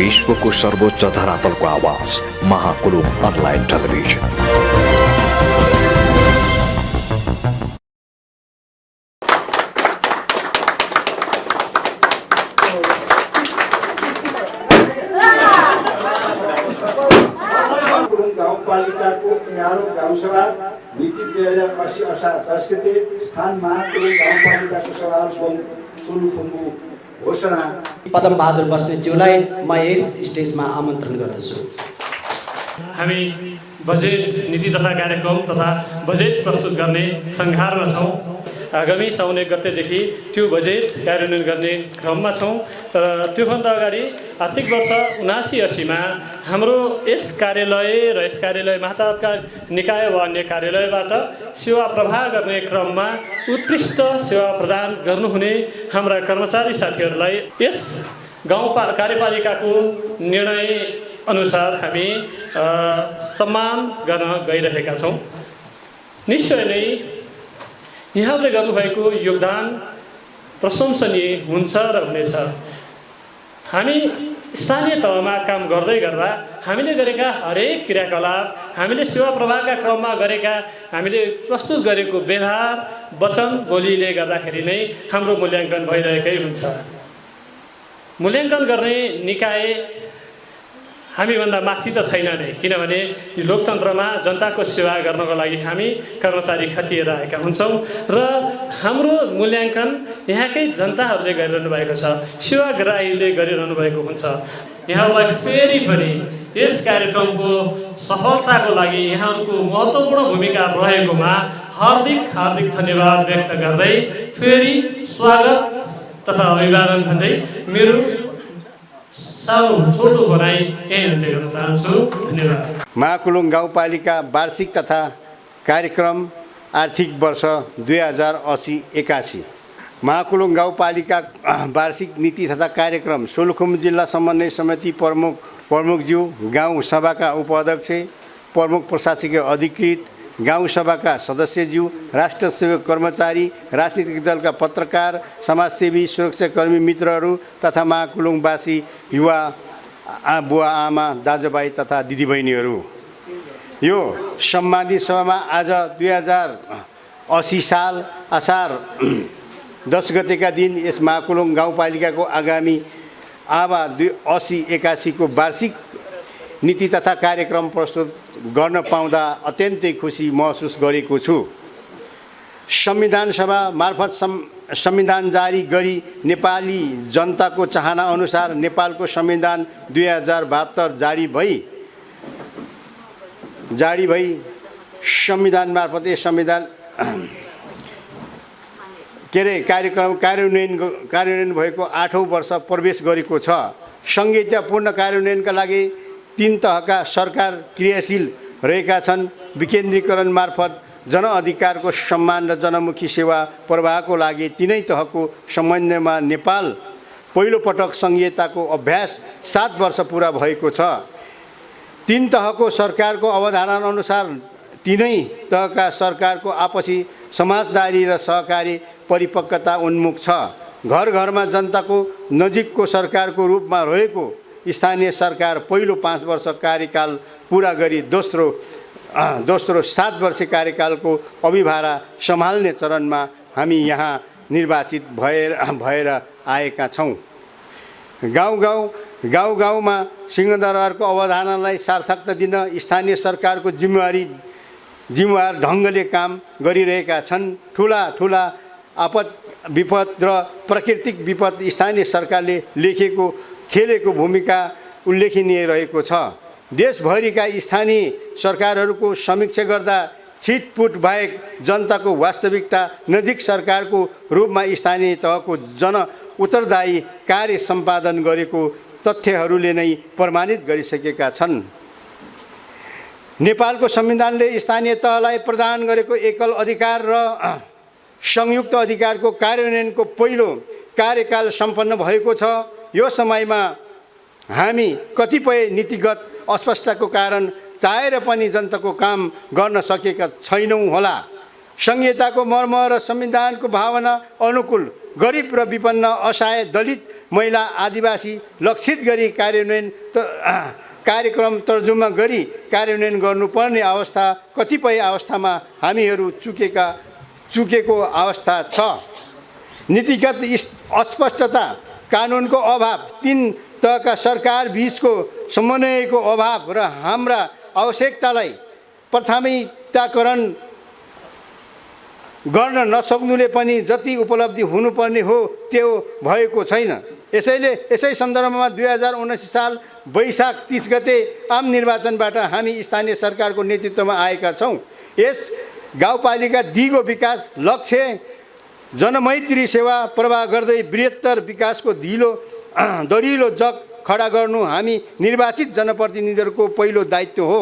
विश्वको सर्वोच्च धरातलको आवाज महाकुलुङ अनलाइन टेलिभिजन। गाउँपालिकाको 11औं गाउँसभा मिति 2080 असार 10 गते स्थान महाकुलुङ गाउँपालिकाको सभामुख सोलुखुम्बु घोषणा पदम बहादुर बस्नेतज्यूलाई म यस स्टेजमा आमन्त्रण गर्दछु। हामी बजेट नीति तथा कार्यक्रम तथा बजेट प्रस्तुत गर्ने सङ्घारमा छौँ। आगामी साउन 1 गतेदेखि त्यो बजेट कार्यान्वयन गर्ने क्रममा छौँ। तर त्योभन्दा अगाडि आर्थिक वर्ष 79-80 मा हाम्रो यस कार्यालय र यस कार्यालय मातहतका निकाय वा अन्य कार्यालयबाट सेवा प्रवाह गर्ने क्रममा उत्कृष्ट सेवा प्रदान गर्नुहुने हाम्रा कर्मचारी साथीहरूलाई यस गाउँ कार्यपालिकाको निर्णय अनुसार हामी सम्मान गर्न गइरहेका छौँ। निश्चय नै यहाँले गर्नुभएको योगदान प्रशंसनीय हुन्छ र हुनेछ। हामी स्थानीय तहमा काम गर्दै गर्दा हामीले गरेका हरेक क्रियाकलाप, हामीले सेवा प्रवाहका क्रममा गरेका, हामीले प्रस्तुत गरेको व्यवहार, वचन, बोलीले गर्दाखेरि नै हाम्रो मूल्याङ्कन भइरहेकै हुन्छ। मूल्याङ्कन गर्ने निकाय हामीभन्दा माथि त छैन नै, किनभने यो लोकतन्त्रमा जनताको सेवा गर्नको लागि हामी कर्मचारी खटिएर आएका हुन्छौँ र हाम्रो मूल्याङ्कन यहाँकै जनताहरूले गरिरहनु भएको छ, सेवाग्राहीले गरिरहनु भएको हुन्छ। यहाँलाई फेरि पनि यस कार्यक्रमको सफलताको लागि यहाँहरूको महत्त्वपूर्ण भूमिका रहेकोमा हार्दिक धन्यवाद व्यक्त गर्दै फेरि स्वागत तथा अभिवादन भन्दै मेरो छोटो भनाइ यही अन्त्य गर्न चाहन्छु। धन्यवाद। महाकुलुङ गाउँपालिका वार्षिक तथा कार्यक्रम आर्थिक वर्ष 2080-81। महाकुलुङ गाउँपालिका वार्षिक नीति तथा कार्यक्रम सोलुखुम्बु जिल्ला समन्वय समिति प्रमुखज्यू, गाउँ सभाका उपाध्यक्ष, प्रमुख प्रशासकीय अधिकृत, गाउँ सभाका सदस्यज्यू, राष्ट्र सेवक कर्मचारी, राजनीतिक दलका पत्रकार, समाजसेवी, सुरक्षाकर्मी मित्रहरू तथा महाकुलुङवासी युवा बुवा आमा दाजुभाइ तथा दिदीबहिनीहरू, यो सम्मानित सभामा आज 2080 साल असार 10 गतेका दिन यस महाकुलुङ गाउँपालिकाको आगामी आवा 80-81 को वार्षिक नीति तथा कार्यक्रम प्रस्तुत गर्न पाउँदा अत्यन्तै खुसी महसुस गरेको छु। संविधान सभा मार्फत संविधान जारी गरी नेपाली जनताको चाहना अनुसार नेपालको संविधान 2072 जारी भई संविधान मार्फत यस संविधान कार्यक्रम कार्यान्वयन भएको 8औं वर्ष प्रवेश गरेको छ। संहितापूर्ण कार्यान्वयनका लागि 3 तहका सरकार क्रियाशील रहेका छन्। विकेन्द्रीकरण मार्फत जनअधिकारको सम्मान र जनमुखी सेवा प्रवाहको लागि 3 तहको समन्वयमा नेपाल पहिलो पटक संहिताको अभ्यास 7 वर्ष पुरा भएको छ। 3 तहको सरकारको अवधारणा अनुसार 3 तहका सरकारको आपसी समाजदारी र सहकारी परिपक्वता उन्मुख छ। घर घरमा जनताको नजिकको सरकारको रूपमा रहेको स्थानीय सरकार पहिलो 5 वर्ष कार्यकाल पुरा गरी दोस्रो 7 वर्ष कार्यकालको अभिभारा सम्हाल्ने चरणमा हामी यहाँ निर्वाचित भएर आएका छौँ। गाउँमा सिंहदरबारको अवधारणालाई सार्थकता दिन स्थानीय सरकारको जिम्मेवार ढङ्गले काम गरिरहेका छन्। ठुला आपद विपद र प्राकृतिक विपद स्थानीय सरकारले खेलेको भूमिका उल्लेखनीय रहेको छ। देशभरिका स्थानीय सरकारहरूको समीक्षा गर्दा छिटपुट बाहेक जनताको वास्तविकता नजिक सरकारको रूपमा स्थानीय तहको जन उत्तरदायी कार्य सम्पादन गरेको तथ्यहरूले नै प्रमाणित गरिसकेका छन्। नेपालको संविधानले स्थानीय तहलाई प्रदान गरेको एकल अधिकार र संयुक्त अधिकारको कार्यान्वयनको पहिलो कार्यकाल सम्पन्न भएको छ। यो समयमा हामी कतिपय नीतिगत अस्पष्टताको कारण चाहेर पनि जनताको काम गर्न सकेका छैनौँ होला। संहिताको मर्म र संविधानको भावना अनुकूल गरिब र विपन्न, असहाय, दलित महिला आदिवासी लक्षित गरी कार्यक्रम तर्जुमा गरी कार्यान्वयन गर्नुपर्ने अवस्था कतिपय अवस्थामा हामीहरू चुकेको अवस्था छ। नीतिगत अस्पष्टता, कानुनको अभाव, तीन तहका सरकार बीचको समन्वयको अभाव र हाम्रा आवश्यकतालाई प्राथमिकताकरण गर्न नसक्नुले पनि जति उपलब्धि हुनुपर्ने हो त्यो भएको छैन। यसै सन्दर्भमा 2019 साल वैशाख 30 गते आम निर्वाचनबाट हामी स्थानीय सरकारको नेतृत्वमा आएका छौँ। यस गाउँपालिका दिगो विकास लक्ष्य जनमैत्री सेवा प्रवाह गर्दै बृहत्तर विकासको दरिलो जग खडा गर्नु हामी निर्वाचित जनप्रतिनिधिहरूको पहिलो दायित्व हो।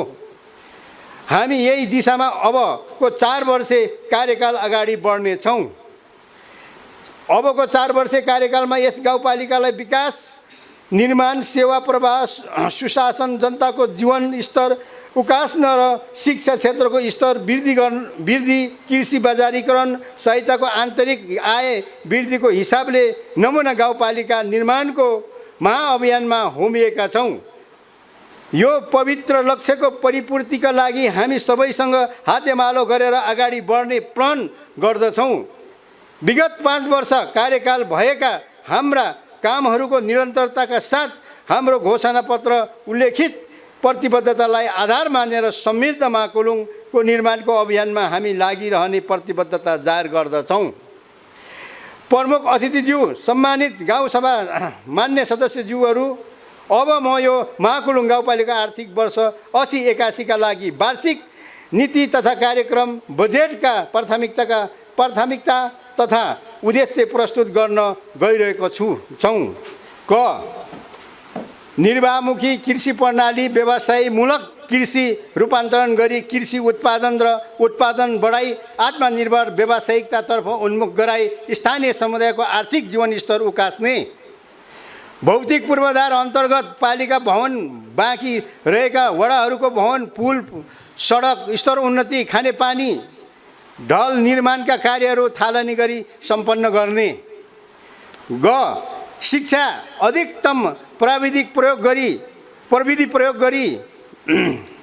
हामी यही दिशामा अबको 4 वर्षे कार्यकाल अगाडि बढ्नेछौँ। अबको 4 वर्षे कार्यकालमा यस गाउँपालिकालाई विकास, निर्माण, सेवा प्रवाह, सुशासन, जनताको जीवन स्तर उकास्न र शिक्षा क्षेत्रको स्तर वृद्धि, कृषि बजारीकरण सहितको आन्तरिक आय वृद्धिको हिसाबले नमुना गाउँपालिका निर्माणको महाअभियानमा होमिएका छौँ। यो पवित्र लक्ष्यको परिपूर्तिका लागि हामी सबैसँग हातेमालो गरेर अगाडि बढ्ने प्रण गर्दछौँ। विगत 5 वर्ष कार्यकाल भएका हाम्रा कामहरूको निरन्तरताका साथ हाम्रो घोषणापत्र उल्लेखित प्रतिबद्धतालाई आधार मानेर समृद्ध महाकुलुङको निर्माणको अभियानमा हामी लागिरहने प्रतिबद्धता जाहेर गर्दछौँ। प्रमुख अतिथिज्यू, सम्मानित गाउँसभा मान्य सदस्यज्यूहरू, अब म यो महाकुलुङ गाउँपालिका आर्थिक वर्ष 80-81 का लागि वार्षिक नीति तथा कार्यक्रम बजेटका प्राथमिकता तथा उद्देश्य प्रस्तुत गर्न गइरहेको छौँ। क, निर्वाहमुखी कृषि प्रणाली व्यवसायमूलक कृषि रूपान्तरण गरी कृषि उत्पादन बढाई आत्मनिर्भर व्यावसायिकतातर्फ उन्मुख गराई स्थानीय समुदायको आर्थिक जीवन स्तर उकास्ने। भौतिक पूर्वाधार अन्तर्गत पालिका भवन बाँकी रहेका वडाहरूको भवन, पुल, सडक स्तर उन्नति, खानेपानी, ढल निर्माणका कार्यहरू थालनी गरी सम्पन्न गर्ने। ग, शिक्षा अधिकतम प्रविधि प्रयोग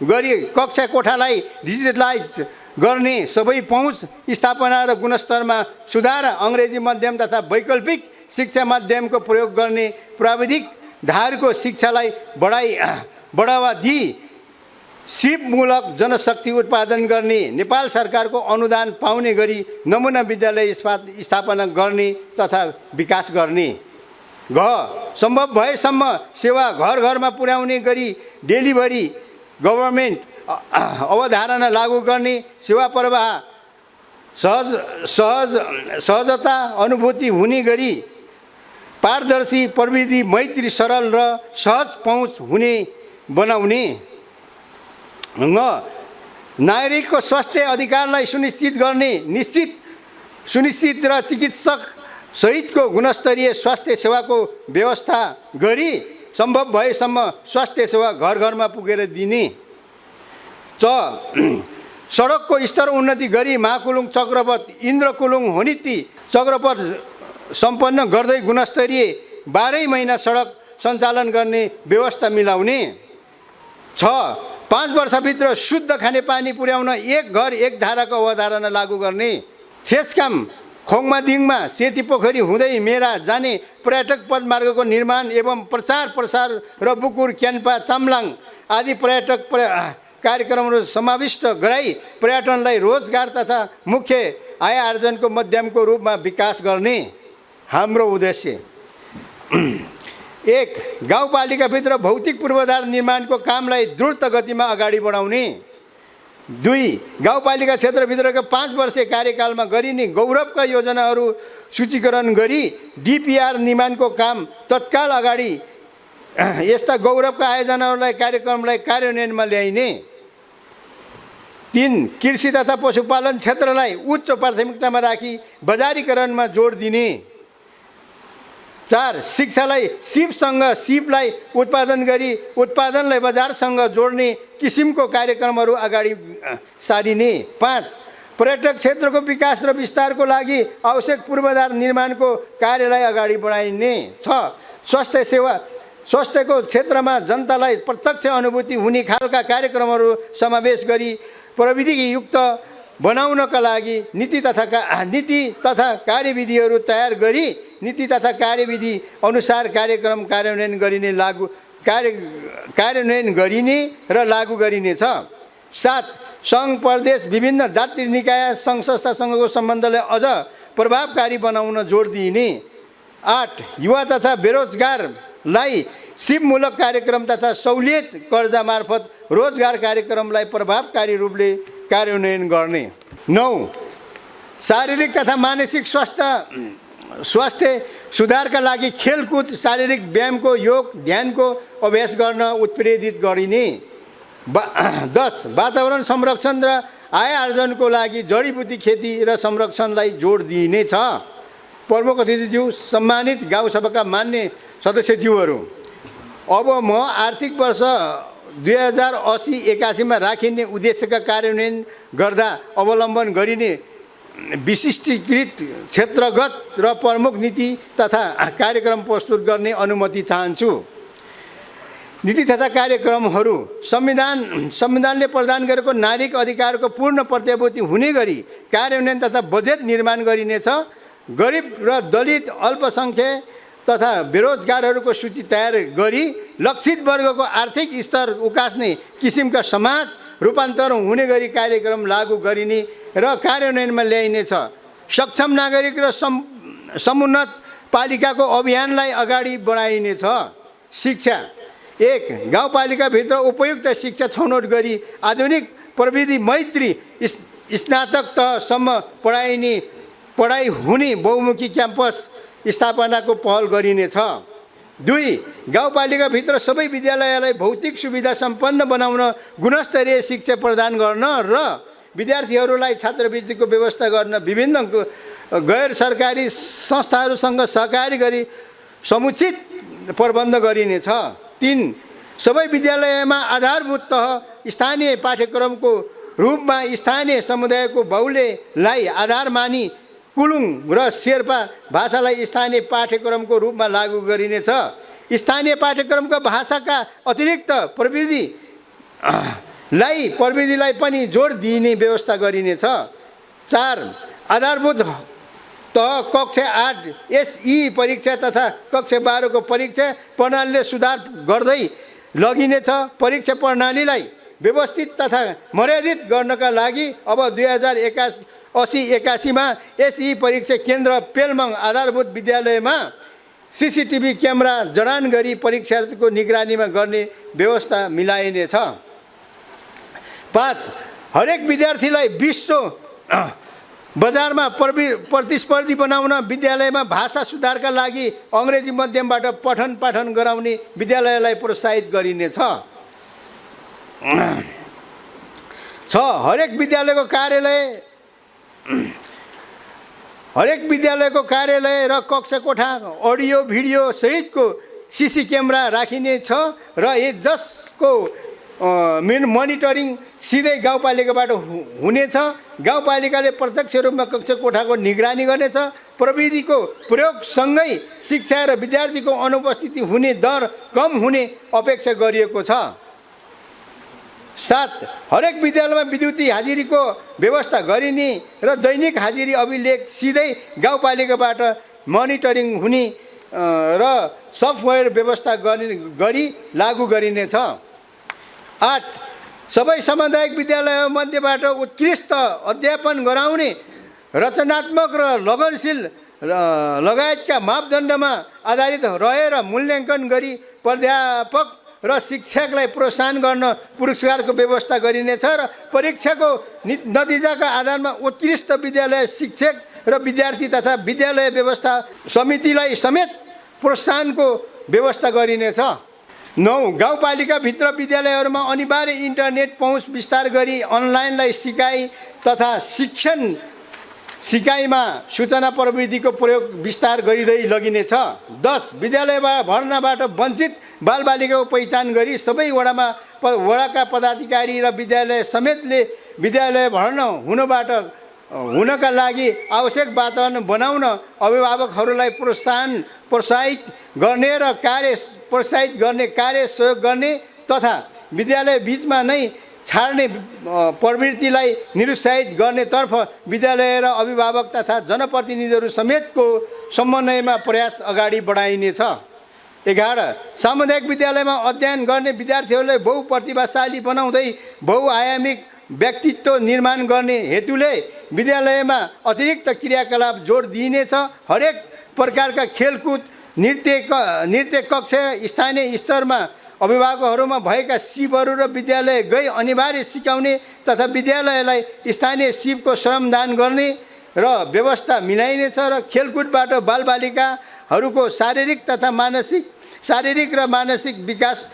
गरी कक्षा कोठालाई डिजिटलाइज गर्ने, सबै पहुँच स्थापना र गुणस्तरमा सुधार, अङ्ग्रेजी माध्यम तथा वैकल्पिक शिक्षा माध्यमको प्रयोग गर्ने, प्राविधिक धारको शिक्षालाई बढावा दिई सिपमूलक जनशक्ति उत्पादन गर्ने, नेपाल सरकारको अनुदान पाउने गरी नमुना विद्यालय स्थापना गर्ने तथा विकास गर्ने। घ, सम्भव भएसम्म सेवा घर घरमा पुर्याउने गरी डेलिभरी गभर्मेन्ट अवधारणा लागू गर्ने, सेवा प्रवाह सहजता अनुभूति हुने गरी पारदर्शी, प्रविधि मैत्री, सरल र सहज पहुँच हुने बनाउने। नागरिकको स्वास्थ्य अधिकारलाई सुनिश्चित र चिकित्सक सहितको गुणस्तरीय स्वास्थ्य सेवाको व्यवस्था गरी सम्भव भएसम्म स्वास्थ्य सेवा घर घरमा पुगेर दिने। च, सडकको स्तर उन्नति गरी महाकुलुङ, चक्रपथ, इन्द्रकुलुङ, होनिती चक्रपथ सम्पन्न गर्दै गुणस्तरीय 12 महिना सडक सञ्चालन गर्ने व्यवस्था मिलाउने। 6, 5 वर्षभित्र शुद्ध खानेपानी पुर्याउन एक घर एक धाराको अवधारणा लागू गर्ने। छेस्काम, खोङमादिङमा सेती पोखरी हुँदै मेरा जाने पर्यटक पदमार्गको निर्माण एवं प्रचार प्रसार र बुकुर, क्यान्पा, चाम्लाङ आदि पर्यटक कार्यक्रमहरू समाविष्ट गराई पर्यटनलाई रोजगार तथा मुख्य आय आर्जनको माध्यमको रूपमा विकास गर्ने हाम्रो उद्देश्य। 1, गाउँपालिकाभित्र भौतिक पूर्वाधार निर्माणको कामलाई द्रुत गतिमा अगाडि बढाउने। 2, गाउँपालिका क्षेत्रभित्रका 5 वर्षे कार्यकालमा गरिने गौरवका योजनाहरू सूचीकरण गरी डिपिआर निर्माणको काम तत्काल अगाडि यस्ता गौरवका आयोजनाहरूलाई कार्यक्रमलाई कार्यान्वयनमा ल्याइने। 3, कृषि तथा पशुपालन क्षेत्रलाई उच्च प्राथमिकतामा राखी बजारीकरणमा जोड दिने। 4, शिक्षालाई सिपलाई उत्पादन गरी उत्पादनलाई बजारसँग जोड्ने किसिमको कार्यक्रमहरू अगाडि सारिने। 5, पर्यटक क्षेत्रको विकास र विस्तारको लागि आवश्यक पूर्वाधार निर्माणको कार्यलाई अगाडि बढाइने। 6, स्वास्थ्य सेवा स्वास्थ्यको क्षेत्रमा जनतालाई प्रत्यक्ष अनुभूति हुने खालका कार्यक्रमहरू समावेश गरी प्रविधियुक्त बनाउनका लागि नीति तथा कार्यविधिहरू तयार गरी नीति तथा कार्यविधि अनुसार कार्यक्रम कार्यान्वयन गरिने र लागू गरिनेछ। 7 सङ्घ प्रदेश विभिन्न दार्चुनिक निकाय सङ्घ संस्थासँगको सम्बन्धलाई अझ प्रभावकारी बनाउन जोड दिइने। 8 युवा तथा बेरोजगारलाई सिपमूलक कार्यक्रम तथा सहुलियत कर्जा मार्फत रोजगार कार्यक्रमलाई प्रभावकारी रूपले कार्यान्वयन गर्ने। 9 शारीरिक तथा मानसिक स्वास्थ्य सुधारका लागि खेलकुद शारीरिक व्यायामको योग ध्यानको अभ्यास गर्न उत्प्रेरित गरिने। 10 वातावरण संरक्षण र आय आर्जनको लागि जडीबुटी खेती र संरक्षणलाई जोड दिइनेछ। प्रमुख अतिथिज्यू, सम्मानित गाउँसभाका मान्य सदस्यज्यूहरू, अब म आर्थिक वर्ष 2080-81 मा राखिने उद्देश्यका कार्यान्वयन गर्दा अवलम्बन गरिने विशिष्टीकृत क्षेत्रगत र प्रमुख नीति तथा कार्यक्रम प्रस्तुत गर्ने अनुमति चाहन्छु। नीति तथा कार्यक्रमहरू संविधानले प्रदान गरेको नागरिक अधिकारको पूर्ण प्रत्याभूति हुने गरी कार्यान्वयन तथा बजेट निर्माण गरिनेछ। गरिब र दलित अल्पसङ्ख्यक तथा बेरोजगारहरूको सूची तयार गरी लक्षित वर्गको आर्थिक स्तर उकास्ने किसिमका समाज रूपान्तरण हुने गरी कार्यक्रम लागू गरिने र कार्यान्वयनमा ल्याइनेछ। सक्षम नागरिक र समुन्नत पालिकाको अभियानलाई अगाडि बढाइनेछ। शिक्षा 1 गाउँपालिकाभित्र उपयुक्त शिक्षा छनौट गरी आधुनिक प्रविधि मैत्री स्नातक तहसम्म पढाइ हुने बहुमुखी क्याम्पस स्थापनाको पहल गरिनेछ। 2 गाउँपालिकाभित्र सबै विद्यालयलाई भौतिक सुविधा सम्पन्न बनाउन गुणस्तरीय शिक्षा प्रदान गर्न र विद्यार्थीहरूलाई छात्रवृत्तिको व्यवस्था गर्न विभिन्न गैर सरकारी संस्थाहरूसँग सहकारी गरी समुचित प्रबन्ध गरिनेछ। 3 सबै विद्यालयमा आधारभूत तह स्थानीय पाठ्यक्रमको रूपमा स्थानीय समुदायको बाहुल्यलाई आधार मानी कुलुङ र शेर्पा भाषालाई स्थानीय पाठ्यक्रमको रूपमा लागू गरिनेछ। स्थानीय पाठ्यक्रमको भाषाका अतिरिक्त प्रविधिलाई पनि जोड दिइने व्यवस्था गरिनेछ। 4 आधारभूत तह कक्षा 8 SE परीक्षा तथा कक्षा 12 को परीक्षा प्रणालीले सुधार गर्दै लगिनेछ। परीक्षा प्रणालीलाई व्यवस्थित तथा मर्यादित गर्नका लागि अब 2080-81 मा SE परीक्षा केन्द्र पेलमङ आधारभूत विद्यालयमा CCTV क्यामेरा जडान गरी परीक्षार्थीको निगरानीमा गर्ने व्यवस्था मिलाइनेछ। 5 हरेक विद्यार्थीलाई विश्व बजारमा प्रतिस्पर्धी बनाउन विद्यालयमा भाषा सुधारका लागि अङ्ग्रेजी माध्यमबाट पठन पाठन गराउने विद्यालयलाई प्रोत्साहित गरिनेछ। 6 हरेक विद्यालयको कार्यालय र कक्षा कोठा अडियो भिडियो सहितको CC क्यामेरा राखिनेछ र जसको मोनिटरिङ सिधै गाउँपालिकाबाट हुनेछ। गाउँपालिकाले प्रत्यक्ष रूपमा कक्षा कोठाको निगरानी गर्नेछ। प्रविधिको प्रयोगसँगै शिक्षा र विद्यार्थीको अनुपस्थिति हुने दर कम हुने अपेक्षा गरिएको छ। 7 हरेक विद्यालयमा विद्युतीय हाजिरीको व्यवस्था गरिने र दैनिक हाजिरी अभिलेख सिधै गाउँपालिकाबाट मोनिटरिङ हुने र सफ्टवेयर व्यवस्था गरी लागू गरिनेछ। 8 सबै सामुदायिक विद्यालयमध्येबाट उत्कृष्ट अध्यापन गराउने रचनात्मक र लगनशील लगायतका मापदण्डमा आधारित रहेर मूल्याङ्कन गरी प्राध्यापक र शिक्षकलाई प्रोत्साहन गर्न पुरस्कारको व्यवस्था गरिनेछ र परीक्षाको नतिजाका आधारमा उत्कृष्ट विद्यालय शिक्षक र विद्यार्थी तथा विद्यालय व्यवस्था समितिलाई समेत प्रोत्साहनको व्यवस्था गरिनेछ। 9 गाउँपालिकाभित्र विद्यालयहरूमा अनिवार्य इन्टरनेट पहुँच विस्तार गरी अनलाइनलाई सिकाइ तथा सिकाइमा सूचना प्रविधिको प्रयोग विस्तार गरिँदै लगिनेछ। 10 विद्यालयमा भर्नाबाट वञ्चित बालबालिकाको पहिचान गरी सबै वडाका पदाधिकारी र विद्यालय समेतले विद्यालय भर्ना हुनबाट हुनका लागि आवश्यक वातावरण बनाउन अभिभावकहरूलाई प्रोत्साहित गर्ने र प्रोत्साहित गर्ने कार्य सहयोग गर्ने तथा विद्यालय बीचमा नै छाड्ने प्रवृत्तिलाई निरुत्साहित गर्नेतर्फ विद्यालय र अभिभावक तथा जनप्रतिनिधिहरू समेतको समन्वयमा प्रयास अगाडि बढाइनेछ। 11 सामुदायिक विद्यालयमा अध्ययन गर्ने विद्यार्थीहरूलाई बहुप्रतिभाशाली बनाउँदै बहुआयामिक व्यक्तित्व निर्माण गर्ने हेतुले विद्यालयमा अतिरिक्त क्रियाकलाप जोड दिइनेछ। हरेक प्रकारका खेलकुद नृत्य कक्षा स्थानीय स्तरमा अभिभावकहरूमा भएका सिपहरू र विद्यालय गई अनिवार्य सिकाउने तथा विद्यालयलाई स्थानीय सिपको श्रमदान गर्ने र व्यवस्था मिलाइनेछ र खेलकुदबाट बालबालिकाहरूको शारीरिक र मानसिक विकास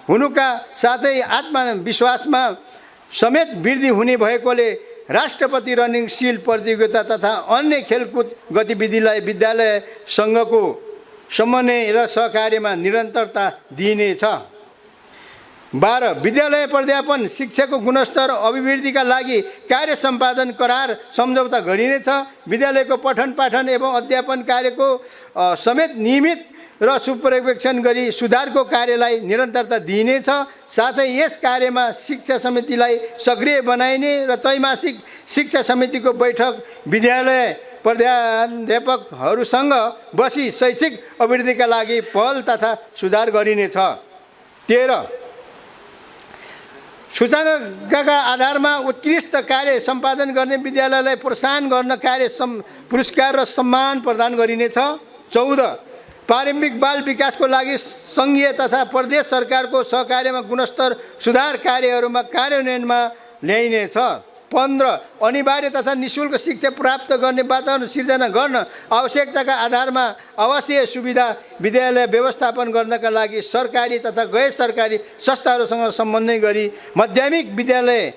हुनुका साथै आत्मविश्वासमा समेत वृद्धि हुने भएकोले राष्ट्रपति रनिङ सिल प्रतियोगिता तथा अन्य खेलकुद गतिविधिलाई विद्यालय सङ्घको समन्वय र सहकार्यमा निरन्तरता दिइनेछ। 12 विद्यालय प्राध्यापन शिक्षाको गुणस्तर अभिवृद्धिका लागि कार्य सम्पादन करार सम्झौता गरिनेछ। विद्यालयको पठन पाठन एवं अध्यापन कार्यको समेत नियमित र सुपर्यवेक्षण गरी सुधारको कार्यलाई निरन्तरता दिइनेछ। साथै यस कार्यमा शिक्षा समितिलाई सक्रिय बनाइने र त्रैमासिक शिक्षा समितिको बैठक विद्यालय प्राध्यापकहरूसँग बसी शैक्षिक अभिवृद्धिका लागि पहल तथा सुधार गरिनेछ। 13 सूचकाङ्कका आधारमा उत्कृष्ट कार्य सम्पादन गर्ने विद्यालयलाई प्रोत्साहन गर्न पुरस्कार र सम्मान प्रदान गरिनेछ। 14 प्रारम्भिक बाल विकासको लागि सङ्घीय तथा प्रदेश सरकारको सहकार्यमा गुणस्तर सुधार कार्यहरूमा कार्यान्वयनमा ल्याइनेछ। 15 अनिवार्य तथा निःशुल्क शिक्षा प्राप्त गर्ने वातावरण सिर्जना गर्न आवश्यकताका आधारमा आवासीय सुविधा विद्यालय व्यवस्थापन गर्नका लागि सरकारी तथा गैर सरकारी संस्थाहरूसँग समन्वय गरी माध्यमिक विद्यालय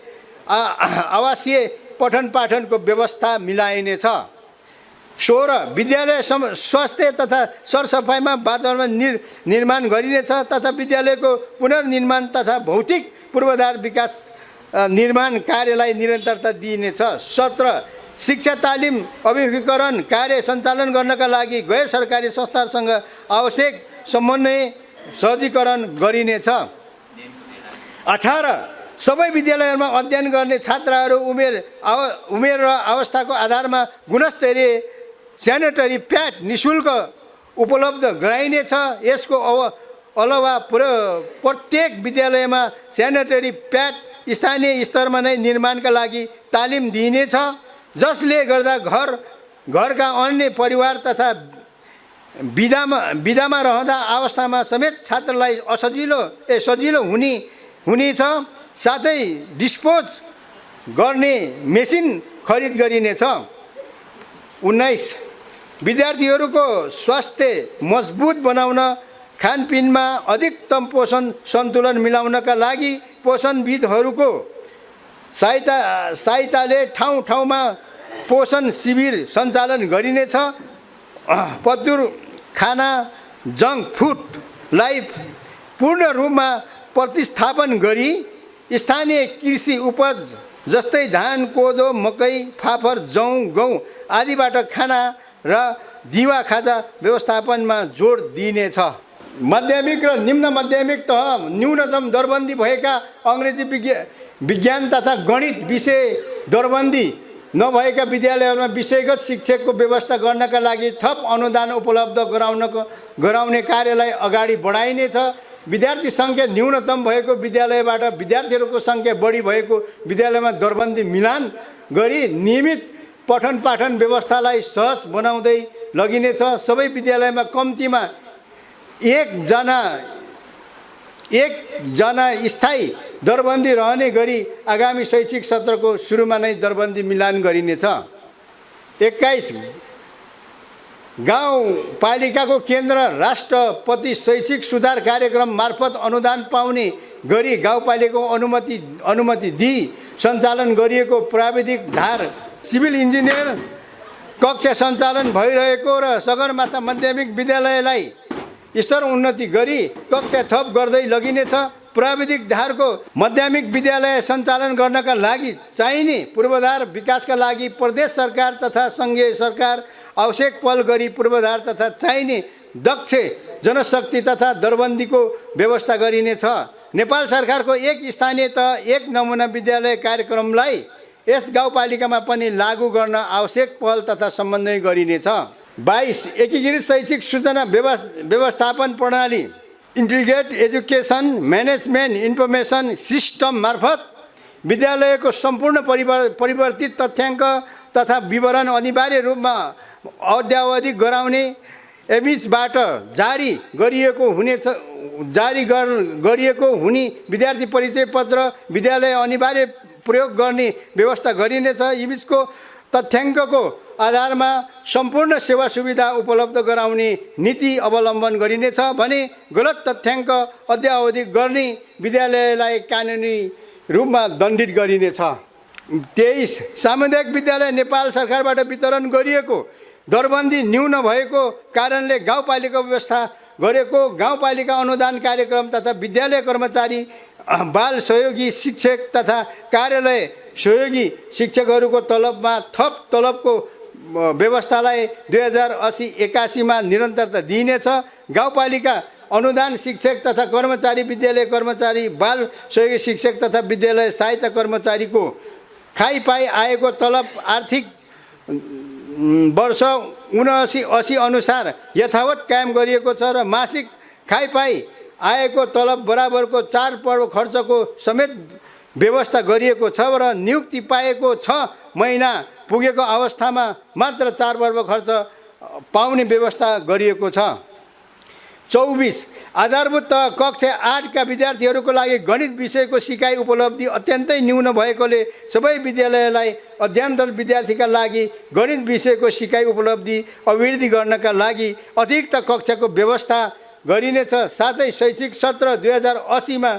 आवासीय पठन पाठनको व्यवस्था मिलाइनेछ। 16 विद्यालय स्वास्थ्य तथा सरसफाइमा वातावरण निर्माण गरिनेछ तथा विद्यालयको पुनर्निर्माण तथा भौतिक पूर्वाधार विकास निर्माण कार्यलाई निरन्तरता दिइनेछ। 17 शिक्षा तालिम अभिमुखीकरण कार्य सञ्चालन गर्नका लागि गैर सरकारी संस्थाहरूसँग आवश्यक समन्वय सहजीकरण गरिनेछ। 18 सबै विद्यालयहरूमा अध्ययन गर्ने छात्रहरू उमेर र अवस्थाको आधारमा गुणस्तरीय स्यानिटरी प्याड निःशुल्क उपलब्ध गराइनेछ। यसको अलावा प्रत्येक विद्यालयमा स्यानिटरी प्याड स्थानीय स्तरमा नै निर्माणका लागि तालिम दिइनेछ, जसले गर्दा घरका अन्य परिवार तथा बिदामा रहँदा अवस्थामा समेत छात्रलाई सजिलो हुनेछ। साथै डिस्पोज गर्ने मेसिन खरिद गरिनेछ। 19 विद्यार्थीहरूको स्वास्थ्य मजबुत बनाउन खानपिनमा अधिकतम पोषण सन्तुलन मिलाउनका लागि पोषणविदहरूको सहायताले ठाउँमा पोषण शिविर सञ्चालन गरिनेछ। पद्धुर खाना जङ्क फुडलाई पूर्ण रूपमा प्रतिस्थापन गरी स्थानीय कृषि उपज जस्तै धान कोदो मकै फापर जौँ गहुँ आदिबाट खाना र दिवा खाजा व्यवस्थापनमा जोड दिइनेछ। माध्यमिक र निम्न माध्यमिक तह न्यूनतम दरबन्दी भएका अङ्ग्रेजी विज्ञान तथा गणित विषय दरबन्दी नभएका विद्यालयहरूमा विषयगत शिक्षकको व्यवस्था गर्नका लागि थप अनुदान उपलब्ध गराउने कार्यलाई अगाडि बढाइनेछ। विद्यार्थी सङ्ख्या न्यूनतम भएको विद्यालयबाट विद्यार्थीहरूको सङ्ख्या बढी भएको विद्यालयमा दरबन्दी मिलान गरी नियमित पठन पाठन व्यवस्थालाई सहज बनाउँदै लगिनेछ। सबै विद्यालयमा कम्तीमा एकजना स्थायी दरबन्दी रहने गरी आगामी शैक्षिक सत्रको सुरुमा नै दरबन्दी मिलान गरिनेछ। 21 गाउँपालिकाको केन्द्र राष्ट्रपति शैक्षिक सुधार कार्यक्रम मार्फत अनुदान पाउने गरी गाउँपालिकाको अनुमति दिई सञ्चालन गरिएको प्राविधिक धार सिभिल इन्जिनियर कक्षा सञ्चालन भइरहेको र सगरमाथा माध्यमिक विद्यालयलाई स्तर उन्नति गरी कक्षा थप गर्दै लगिनेछ। प्राविधिक धारको माध्यमिक विद्यालय सञ्चालन गर्नका लागि चाहिने पूर्वाधार विकासका लागि प्रदेश सरकार तथा सङ्घीय सरकार आवश्यक पहल गरी पूर्वाधार तथा चाहिने दक्ष जनशक्ति तथा दरबन्दीको व्यवस्था गरिनेछ। नेपाल सरकारको एक स्थानीय तह एक नमुना विद्यालय कार्यक्रमलाई यस गाउँपालिकामा पनि लागू गर्न आवश्यक पहल तथा समन्वय गरिनेछ। 22 एकीकृत शैक्षिक सूचना व्यवस्थापन प्रणाली integrated education management information system मार्फत विद्यालयको सम्पूर्ण परिवर्तित तथ्याङ्क तथा विवरण अनिवार्य रूपमा अद्यावधिक गराउने एबिसबाट जारी गरिएको हुने विद्यार्थी परिचय पत्र विद्यालय अनिवार्य प्रयोग गर्ने व्यवस्था गरिनेछ। इबिसको तथ्याङ्कको आधारमा सम्पूर्ण सेवा सुविधा उपलब्ध गराउने नीति अवलम्बन गरिनेछ भने गलत तथ्याङ्क अद्यावधिक गर्ने विद्यालयलाई कानुनी रूपमा दण्डित गरिनेछ। 23 सामुदायिक विद्यालय नेपाल सरकारबाट वितरण गरिएको दरबन्दी न्यून भएको कारणले गाउँपालिका व्यवस्था गरेको गाउँपालिका अनुदान कार्यक्रम तथा विद्यालय कर्मचारी बाल सहयोगी शिक्षक तथा कार्यालय सहयोगी शिक्षकहरूको तलबमा थप तलबको व्यवस्थालाई 2080-81 निरन्तरता दिइनेछ। गाउँपालिका अनुदान शिक्षक तथा कर्मचारी विद्यालय कर्मचारी बाल सहयोगी शिक्षक तथा विद्यालय सहायता कर्मचारीको खाइपाई आएको तलब आर्थिक वर्ष 79-80 अनुसार यथावत कायम गरिएको छ र मासिक खाइपाई आएको तलब बराबरको 4 पर्व खर्चको समेत व्यवस्था गरिएको छ र नियुक्ति पाएको 6 महिना पुगेको अवस्थामा मात्र 4 पर्व खर्च पाउने व्यवस्था गरिएको छ। 24 आधारभूत कक्षा 8 का विद्यार्थीहरूको लागि गणित विषयको सिकाइ उपलब्धि अत्यन्तै न्यून भएकोले सबै विद्यालयलाई अध्ययनरत विद्यार्थीका लागि गणित विषयको सिकाइ उपलब्धि अभिवृद्धि गर्नका लागि अतिरिक्त कक्षाको व्यवस्था गरिनेछ। साथै शैक्षिक सत्र 2080 मा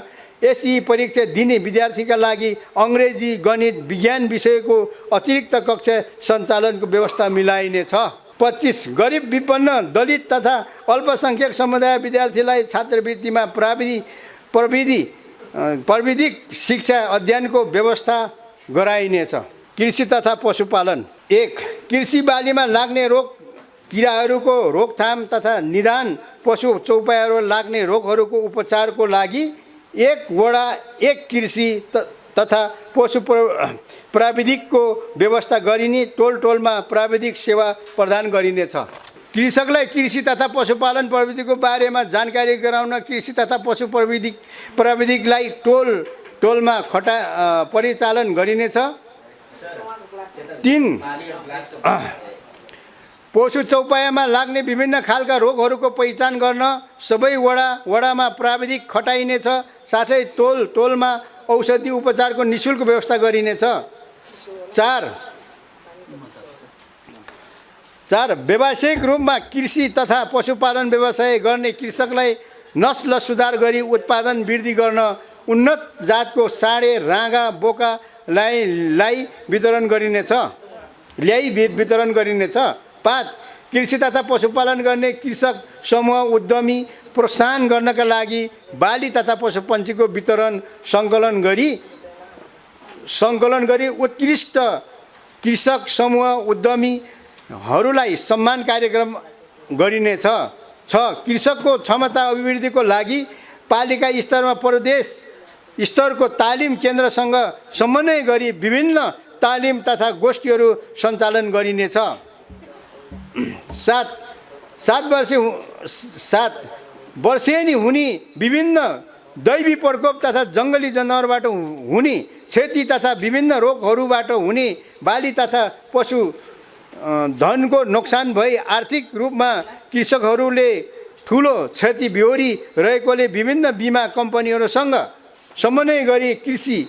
एसई परीक्षा दिने विद्यार्थीका लागि अङ्ग्रेजी गणित विज्ञान विषयको अतिरिक्त कक्षा सञ्चालनको व्यवस्था मिलाइनेछ। 25 गरिब विपन्न दलित तथा अल्पसङ्ख्यक समुदाय विद्यार्थीलाई छात्रवृत्तिमा प्राविधिक शिक्षा अध्ययनको व्यवस्था गराइनेछ। कृषि तथा पशुपालन 1 कृषि बालीमा लाग्ने रोग किराहरूको रोकथाम तथा निदान पशु चौपायाहरू लाग्ने रोगहरूको उपचारको लागि 1 वडा 1 कृषि तथा पशु प्राविधिकको व्यवस्था गरिने टोलमा प्राविधिक सेवा प्रदान गरिनेछ। कृषकलाई कृषि तथा पशुपालन प्रविधिको बारेमा जानकारी गराउन कृषि तथा पशु प्राविधिकलाई टोलमा परिचालन गरिनेछ। 3 पशु चौपायामा लाग्ने विभिन्न खालका रोगहरूको पहिचान गर्न सबै वडामा प्राविधिक खटाइनेछ। साथै टोलमा औषधि उपचारको निःशुल्क व्यवस्था गरिनेछ। 4 व्यावसायिक रूपमा कृषि तथा पशुपालन व्यवसाय गर्ने कृषकलाई नस्ल सुधार गरी उत्पादन वृद्धि गर्न उन्नत जातको साँडे राँगा बोकालाई वितरण गरिनेछ। 5 कृषि तथा पशुपालन गर्ने कृषक समूह उद्यमी प्रोत्साहन गर्नका लागि बाली तथा पशुपन्छीको वितरण सङ्कलन गरी उत्कृष्ट कृषक समूह उद्यमीहरूलाई सम्मान कार्यक्रम गरिनेछ। 6 कृषकको क्षमता अभिवृद्धिको लागि पालिका स्तरमा प्रदेश स्तरको तालिम केन्द्रसँग समन्वय गरी विभिन्न तालिम तथा गोष्ठीहरू सञ्चालन गरिनेछ। 7 वर्षेनी हुने विभिन्न दैवी प्रकोप तथा जङ्गली जनावरबाट हुने क्षति तथा विभिन्न रोगहरूबाट हुने बाली तथा पशु धनको नोक्सान भई आर्थिक रूपमा कृषकहरूले ठुलो क्षति बिहोरी रहेकोले विभिन्न बिमा कम्पनीहरूसँग समन्वय गरी कृषि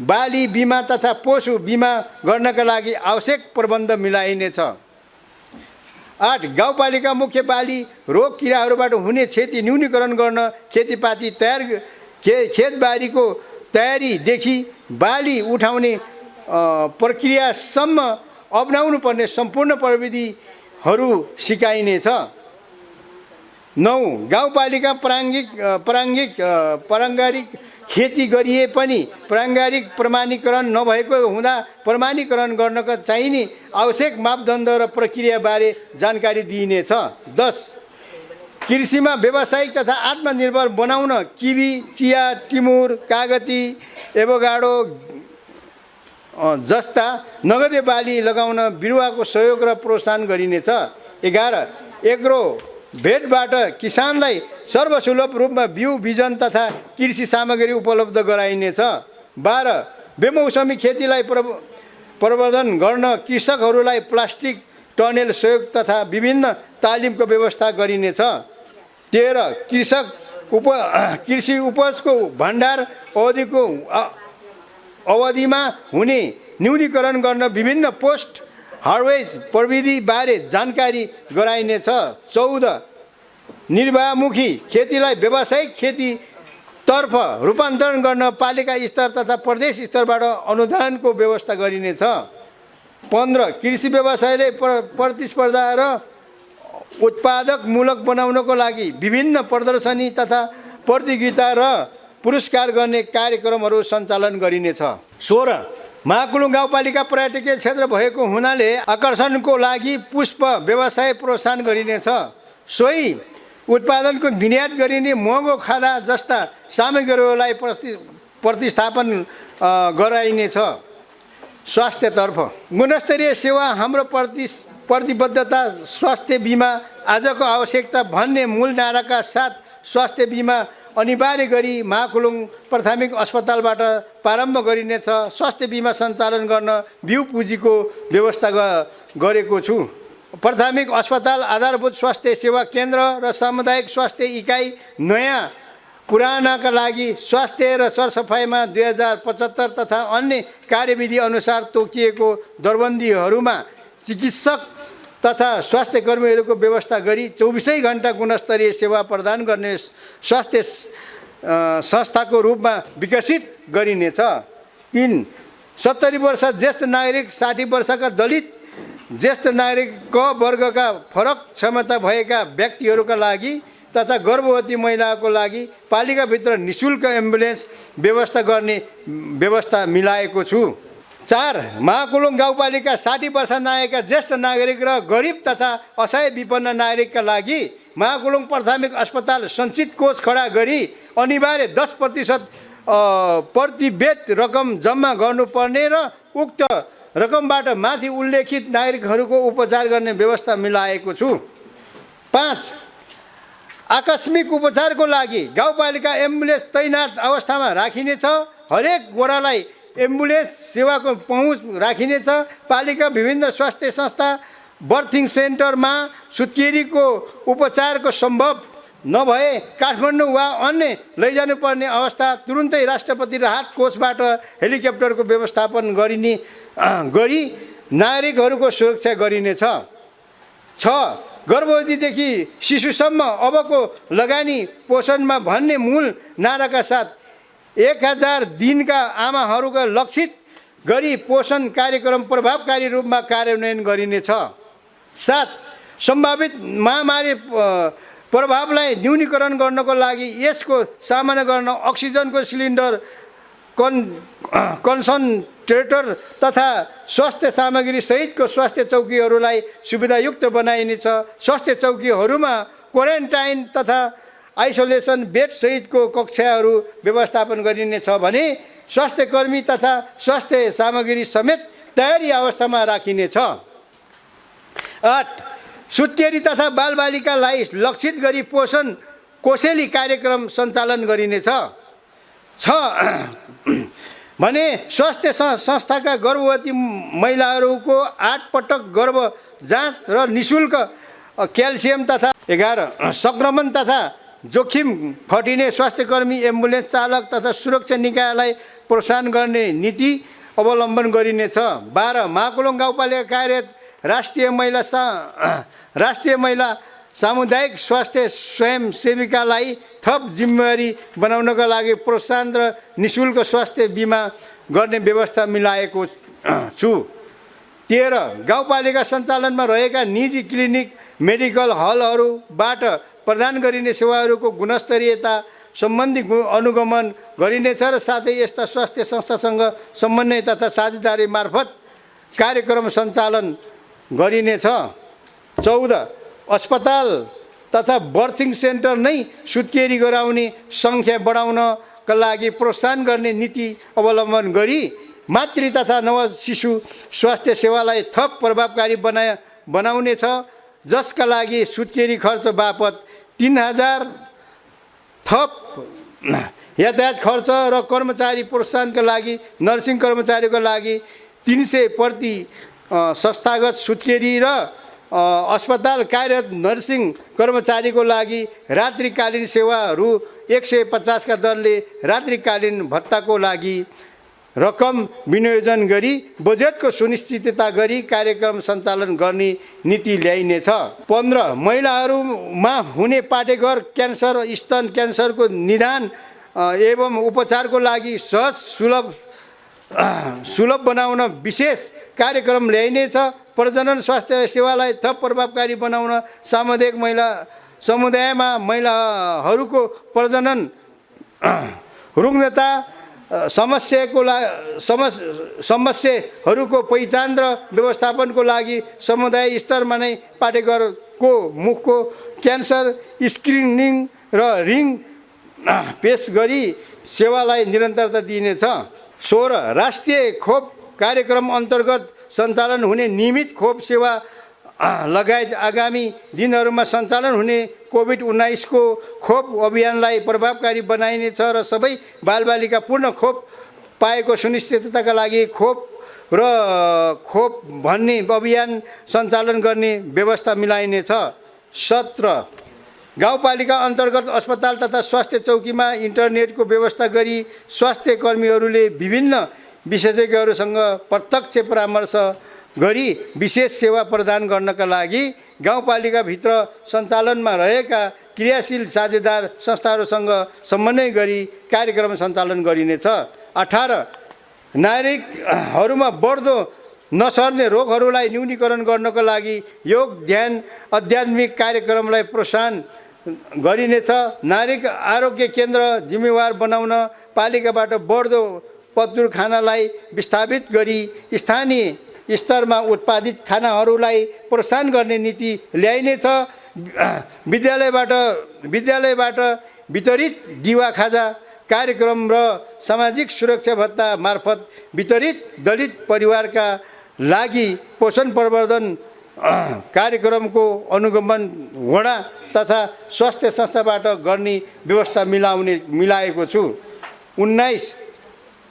बाली बिमा तथा पशु बिमा गर्नका लागि आवश्यक प्रबन्ध मिलाइनेछ। 8 गाउँपालिका मुख्य बाली रोग किराहरूबाट हुने क्षति न्यूनीकरण गर्न खेतबारीको तयारीदेखि बाली उठाउने प्रक्रियासम्म अपनाउनु पर्ने सम्पूर्ण प्रविधिहरू सिकाइनेछ। 9 गाउँपालिका पारङ्गरिक खेती गरिए पनि प्राङ्गारिक प्रमाणीकरण नभएको हुँदा प्रमाणीकरण गर्नका चाहिने आवश्यक मापदण्ड र प्रक्रियाबारे जानकारी दिइनेछ। 10 कृषिमा व्यावसायिक तथा आत्मनिर्भर बनाउन किवी, चिया, टिमुर, कागती, एभोकाडो जस्ता नगदे बाली लगाउन बिरुवाको सहयोग र प्रोत्साहन गरिनेछ। 11 एग्रो भेटबाट किसानलाई सर्वसुलभ रूपमा बिउ बिजन तथा कृषि सामग्री उपलब्ध गराइनेछ। 12 बेमौसमी खेतीलाई प्रवर्धन गर्न कृषकहरूलाई प्लास्टिक टनेल सहयोग तथा विभिन्न तालिमको व्यवस्था गरिनेछ। 13 कृषि उपजको भण्डार अवधिमा हुने न्यूनीकरण गर्न विभिन्न पोस्ट हार्वेस्ट प्रविधिबारे जानकारी गराइनेछ। 14 निर्वाहमुखी खेतीलाई व्यावसायिक खेतीतर्फ रूपान्तरण गर्न पालिका स्तर तथा प्रदेश स्तरबाट अनुदानको व्यवस्था गरिनेछ। 15 कृषि व्यवसायले प्रतिस्पर्धा र उत्पादकमूलक बनाउनको लागि विभिन्न प्रदर्शनी तथा प्रतियोगिता र पुरस्कार गर्ने कार्यक्रमहरू सञ्चालन गरिनेछ। 16 महाकुलुङ गाउँपालिका पर्यटकीय क्षेत्र भएको हुनाले आकर्षणको लागि पुष्प व्यवसाय प्रोत्साहन गरिनेछ। सोही उत्पादनको निर्यात गरिने महँगो खादा जस्ता सामग्रीहरूलाई प्रतिस्थापन गराइनेछ। स्वास्थ्यतर्फ गुणस्तरीय सेवा हाम्रो प्रतिबद्धता स्वास्थ्य बिमा आजको आवश्यकता भन्ने मूल नाराका साथ स्वास्थ्य बिमा अनिवार्य गरी महाकुलुङ प्राथमिक अस्पतालबाट प्रारम्भ गरिनेछ। स्वास्थ्य बिमा सञ्चालन गर्न बिउ पुँजीको व्यवस्था गरेको छु। प्राथमिक अस्पताल, आधारभूत स्वास्थ्य सेवा केन्द्र र सामुदायिक स्वास्थ्य इकाइ नयाँ पुरानाका लागि स्वास्थ्य र सरसफाइमा 2075 तथा अन्य कार्यविधि अनुसार तोकिएको दरबन्दीहरूमा चिकित्सक तथा स्वास्थ्य कर्मीहरूको व्यवस्था गरी 24 घण्टा गुणस्तरीय सेवा प्रदान गर्ने स्वास्थ्य संस्थाको रूपमा विकसित गरिनेछ। 3 70 वर्ष ज्येष्ठ नागरिक, 60 वर्षका दलित ज्येष्ठ नागरिक क वर्गका फरक क्षमता भएका व्यक्तिहरूका लागि तथा गर्भवती महिलाको लागि पालिकाभित्र निःशुल्क एम्बुलेन्स व्यवस्था गर्ने व्यवस्था मिलाएको छु। 4 महाकुलुङ गाउँपालिका 60 वर्ष नागेका ज्येष्ठ नागरिक र गरिब तथा असहाय विपन्न नागरिकका लागि महाकुलुङ प्राथमिक अस्पताल सञ्चित कोष खडा गरी अनिवार्य 10% प्रति बेड रकम जम्मा गर्नुपर्ने र उक्त रकमबाट माथि उल्लेखित नागरिकहरूको उपचार गर्ने व्यवस्था मिलाएको छु। 5 आकस्मिक उपचारको लागि गाउँपालिका एम्बुलेन्स तैनात अवस्थामा राखिनेछ। हरेक वडालाई एम्बुलेन्स सेवाको पहुँच राखिनेछ। पालिका विभिन्न स्वास्थ्य संस्था बर्थिङ सेन्टरमा सुत्केरीको उपचारको सम्भव नभए काठमाडौँ वा अन्य लैजानुपर्ने अवस्था तुरुन्तै राष्ट्रपति राहत कोषबाट हेलिकप्टरको व्यवस्थापन गरी नागरिकहरूको सुरक्षा गरिनेछ। 6 गर्भवतीदेखि शिशुसम्म अबको लगानी पोषणमा भन्ने मूल नाराका साथ 1000 दिनका आमाहरूका लक्षित गरी पोषण कार्यक्रम प्रभावकारी रूपमा कार्यान्वयन गरिनेछ। 7 सम्भावित महामारी प्रभावलाई न्यूनीकरण गर्नको लागि यसको सामना गर्न अक्सिजनको सिलिन्डर, कन्सन्ट्रेटर तथा स्वास्थ्य सामग्री सहितको स्वास्थ्य चौकीहरूलाई सुविधायुक्त बनाइनेछ। स्वास्थ्य चौकीहरूमा क्वारेन्टाइन तथा आइसोलेसन बेड सहितको कक्षाहरू व्यवस्थापन गरिनेछ भने स्वास्थ्य कर्मी तथा स्वास्थ्य सामग्री समेत तयारी अवस्थामा राखिनेछ। 8 सुत्केरी तथा बालबालिकालाई लक्षित गरी पोषण कोसेली कार्यक्रम सञ्चालन गरिनेछ। 6 भने स्वास्थ्य संस्थाका गर्भवती महिलाहरूको 8 पटक गर्भ जाँच र निःशुल्क क्याल्सियम तथा 11 सङ्क्रमण तथा जोखिम खटिने स्वास्थ्यकर्मी, एम्बुलेन्स चालक तथा सुरक्षा निकायलाई प्रोत्साहन गर्ने नीति अवलम्बन गरिनेछ। 12 महाकुलुङ गाउँपालिका कार्यरत राष्ट्रिय महिला सामुदायिक स्वास्थ्य स्वयंसेविकालाई थप जिम्मेवारी बनाउनका लागि प्रोत्साहन र निःशुल्क स्वास्थ्य बिमा गर्ने व्यवस्था मिलाएको छु। 13 गाउँपालिका सञ्चालनमा रहेका निजी क्लिनिक, मेडिकल हलहरूबाट प्रदान गरिने सेवाहरूको गुणस्तरीयता सम्बन्धी अनुगमन गरिनेछ र साथै यस्ता स्वास्थ्य संस्थासँग समन्वय तथा साझेदारी मार्फत कार्यक्रम सञ्चालन गरिनेछ। 14 अस्पताल तथा बर्थिङ सेन्टर नै सुत्केरी गराउने सङ्ख्या बढाउनका लागि प्रोत्साहन गर्ने नीति अवलम्बन गरी मातृ तथा नवशिशु स्वास्थ्य सेवालाई थप प्रभावकारी बनाउनेछ, जसका लागि सुत्केरी खर्च बापत 3000 थप यातायात खर्च र कर्मचारी प्रोत्साहनका लागि नर्सिङ कर्मचारीको लागि 300 प्रति संस्थागत सुत्केरी र अस्पताल कार्यरत नर्सिङ कर्मचारीको लागि रात्रिकालीन सेवा रु 150 का दरले रात्रिकालीन भत्ताको लागि रकम विनियोजन गरी बजेटको सुनिश्चितता गरी कार्यक्रम सञ्चालन गर्ने नीति ल्याइनेछ। 15 महिलाहरूमा हुने पाटेघर क्यान्सर स्तन क्यान्सरको निदान एवं उपचारको लागि सहज सुलभ बनाउन विशेष कार्यक्रम ल्याइनेछ। प्रजनन स्वास्थ्य सेवालाई थप प्रभावकारी बनाउन सामुदायिक महिला समुदायमा महिलाहरूको प्रजनन रुग्णता समस्याहरूको पहिचान र व्यवस्थापनको लागि समुदाय स्तरमा नै पाटेघरको मुखको क्यान्सर स्क्रिनिङ र रिङ पेश गरी सेवालाई निरन्तरता दिइनेछ। 16 राष्ट्रिय खोप कार्यक्रम अन्तर्गत सञ्चालन हुने नियमित खोप सेवा लगायत आगामी दिनहरूमा सञ्चालन हुने कोभिड-19 को खोप अभियानलाई प्रभावकारी बनाइनेछ र सबै बालबालिका पूर्ण खोप पाएको सुनिश्चितताका लागि खोप भन्ने अभियान सञ्चालन गर्ने व्यवस्था मिलाइनेछ। 17 गाउँपालिका अन्तर्गत अस्पताल तथा स्वास्थ्य चौकीमा इन्टरनेटको व्यवस्था गरी स्वास्थ्य कर्मीहरूले विभिन्न विशेषज्ञहरूसँग प्रत्यक्ष परामर्श गरी विशेष सेवा प्रदान गर्नका लागि गाउँपालिकाभित्र सञ्चालनमा रहेका क्रियाशील साझेदार संस्थाहरूसँग समन्वय गरी कार्यक्रम सञ्चालन गरिनेछ। 18 नागरिकहरूमा बढ्दो नसर्ने रोगहरूलाई न्यूनीकरण गर्नका लागि योग ध्यान आध्यात्मिक कार्यक्रमलाई प्रोत्साहन गरिनेछ। नागरिक आरोग्य केन्द्र जिम्मेवार बनाउन पालिकाबाट बढ्दो पत्रुर खानालाई विस्थापित गरी स्थानीय स्तरमा उत्पादित खानाहरूलाई प्रोत्साहन गर्ने नीति ल्याइनेछ। विद्यालयबाट वितरित दिवा खाजा कार्यक्रम र सामाजिक सुरक्षा भत्ता मार्फत वितरित दलित परिवारका लागि पोषण प्रवर्धन कार्यक्रमको अनुगमन वडा तथा स्वास्थ्य संस्थाबाट गर्ने व्यवस्था मिलाएको छु। 19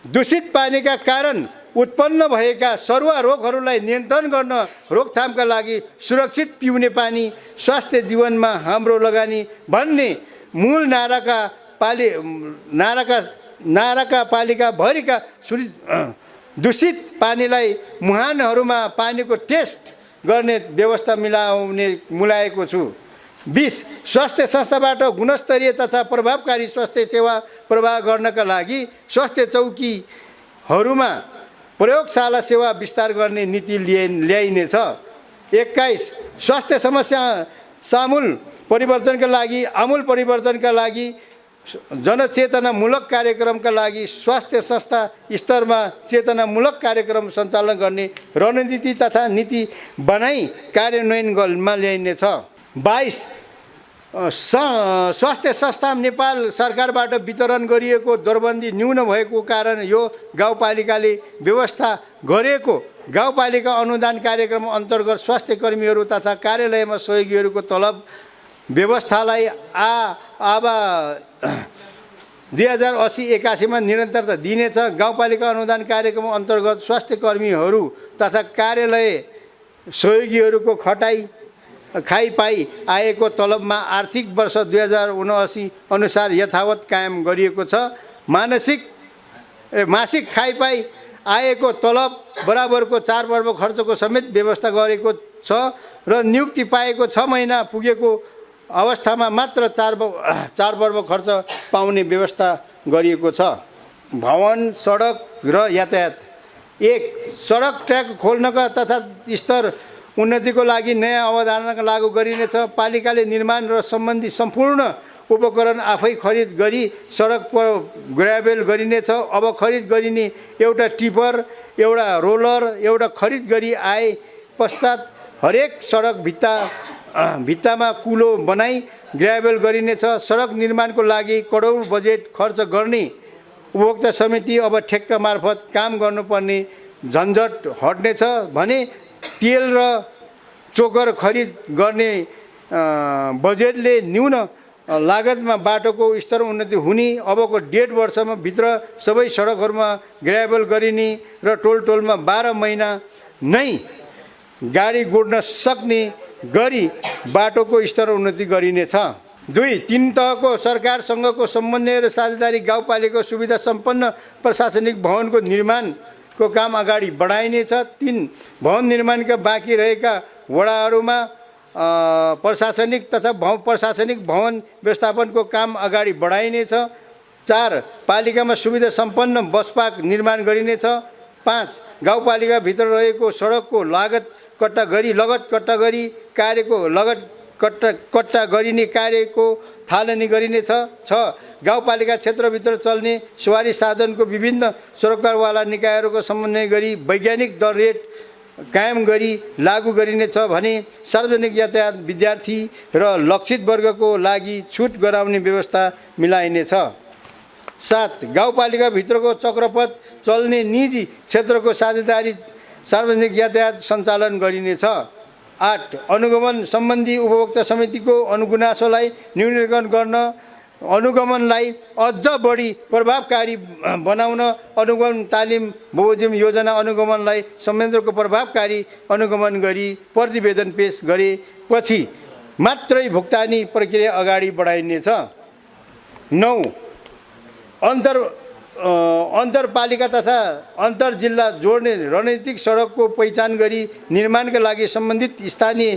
दूषित पानीका कारण उत्पन्न भएका सरुवा रोगहरूलाई नियन्त्रण गर्न रोकथामका लागि सुरक्षित पिउने पानी स्वास्थ्य जीवनमा हाम्रो लगानी भन्ने मूल नाराका पालिका भरिका दूषित पानीलाई मुहानहरूमा पानीको टेस्ट गर्ने व्यवस्था मिलाएको छु। 20 स्वास्थ्य संस्थाबाट गुणस्तरीय तथा प्रभावकारी स्वास्थ्य सेवा प्रवाह गर्नका लागि स्वास्थ्य चौकीहरूमा प्रयोगशाला सेवा विस्तार गर्ने नीति ल्याइनेछ। 21 स्वास्थ्य समस्या आमूल परिवर्तनका लागि जनचेतनामूलक कार्यक्रमका लागि स्वास्थ्य संस्था स्तरमा चेतनामूलक कार्यक्रम सञ्चालन गर्ने रणनीति तथा नीति बनाई कार्यान्वयनमा ल्याइनेछ। 22 स्वास्थ्य संस्था नेपाल सरकारबाट वितरण गरिएको दरबन्दी न्यून भएको कारण यो गाउँपालिकाले व्यवस्था गरेको गाउँपालिका अनुदान कार्यक्रम अन्तर्गत स्वास्थ्य कर्मीहरू तथा कार्यालयमा सहयोगीहरूको तलब व्यवस्थालाई 2080-81 मा निरन्तरता दिनेछ। गाउँपालिका अनुदान कार्यक्रम अन्तर्गत स्वास्थ्य कर्मीहरू तथा कार्यालय सहयोगीहरूको खाइपाई आएको तलबमा आर्थिक वर्ष 2079 अनुसार यथावत कायम गरिएको छ। मासिक खाइपाई आएको तलब बराबरको 4 वर्ग खर्चको समेत व्यवस्था गरेको छ र नियुक्ति पाएको 6 महिना पुगेको अवस्थामा मात्र 4 वर्ग खर्च पाउने व्यवस्था गरिएको छ। भवन सडक र यातायात 1 सडक ट्र्याक खोल्नका तथा स्तर उन्नतिको लागि नयाँ अवधारणा लागू गरिनेछ। पालिकाले निर्माण र सम्बन्धी सम्पूर्ण उपकरण आफै खरिद गरी सडक पर ग्राभेल गरिनेछ। अब खरिद गरिने एउटा टिपर, एउटा रोलर, एउटा खरिद गरी आए पश्चात हरेक सडक भित्तामा कुलो बनाई ग्राभेल गरिनेछ। सडक निर्माणको लागि करोड बजेट खर्च गर्ने उपभोक्ता समिति अब ठेक्का मार्फत काम गर्नुपर्ने झन्झट हट्नेछ भने तेल र चोकर खरिद गर्ने बजेटले न्यून लागतमा बाटोको स्तर उन्नति हुने। अबको 1.5 वर्षमा भित्र सबै सडकहरूमा ग्राभेल गरिने र टोलमा 12 महिना नै गाडी गुड्न सक्ने गरी बाटोको स्तर उन्नति गरिनेछ। 2. 3 तहको सरकारसँगको समन्वय र साझेदारी गाउँपालिकाको सुविधा सम्पन्न प्रशासनिक भवनको निर्माणको काम अगाडि बढाइनेछ। 3. भवन निर्माणका बाँकी रहेका वडाहरूमा प्रशासनिक तथा प्रशासनिक भवन व्यवस्थापनको काम अगाडि बढाइनेछ। 4. पालिकामा सुविधा सम्पन्न बस पार्क निर्माण गरिनेछ। 5. गाउँपालिकाभित्र रहेको सडकको लगत कट्टा गरी कार्यको कट्टा गरिने कार्यको थालनी गरिनेछ। 6. गाउँपालिका क्षेत्रभित्र चल्ने सवारी साधनको विभिन्न सरकारवाला निकायहरूको समन्वय गरी वैज्ञानिक दर रेट कायम गरी लागू गरिनेछ भने सार्वजनिक यातायात विद्यार्थी र लक्षित वर्गको लागि छुट गराउने व्यवस्था मिलाइनेछ। 7. गाउँपालिकाभित्रको चक्रपथ चल्ने निजी क्षेत्रको साझेदारी सार्वजनिक यातायात सञ्चालन गरिनेछ। 8. अनुगमन सम्बन्धी उपभोक्ता समितिको अनुगुनासोलाई न्यूनीकरण गर्न अनुगमनलाई अझ बढी प्रभावकारी बनाउन अनुगमन तालिम बमोजिम योजना अनुगमनलाई संयन्त्रको प्रभावकारी अनुगमन गरी प्रतिवेदन पेश गरेपछि मात्रै भुक्तानी प्रक्रिया अगाडि बढाइनेछ। 9. अन्तरपालिका तथा अन्तर जिल्ला जोड्ने रणनीतिक सडकको पहिचान गरी निर्माणका लागि सम्बन्धित स्थानीय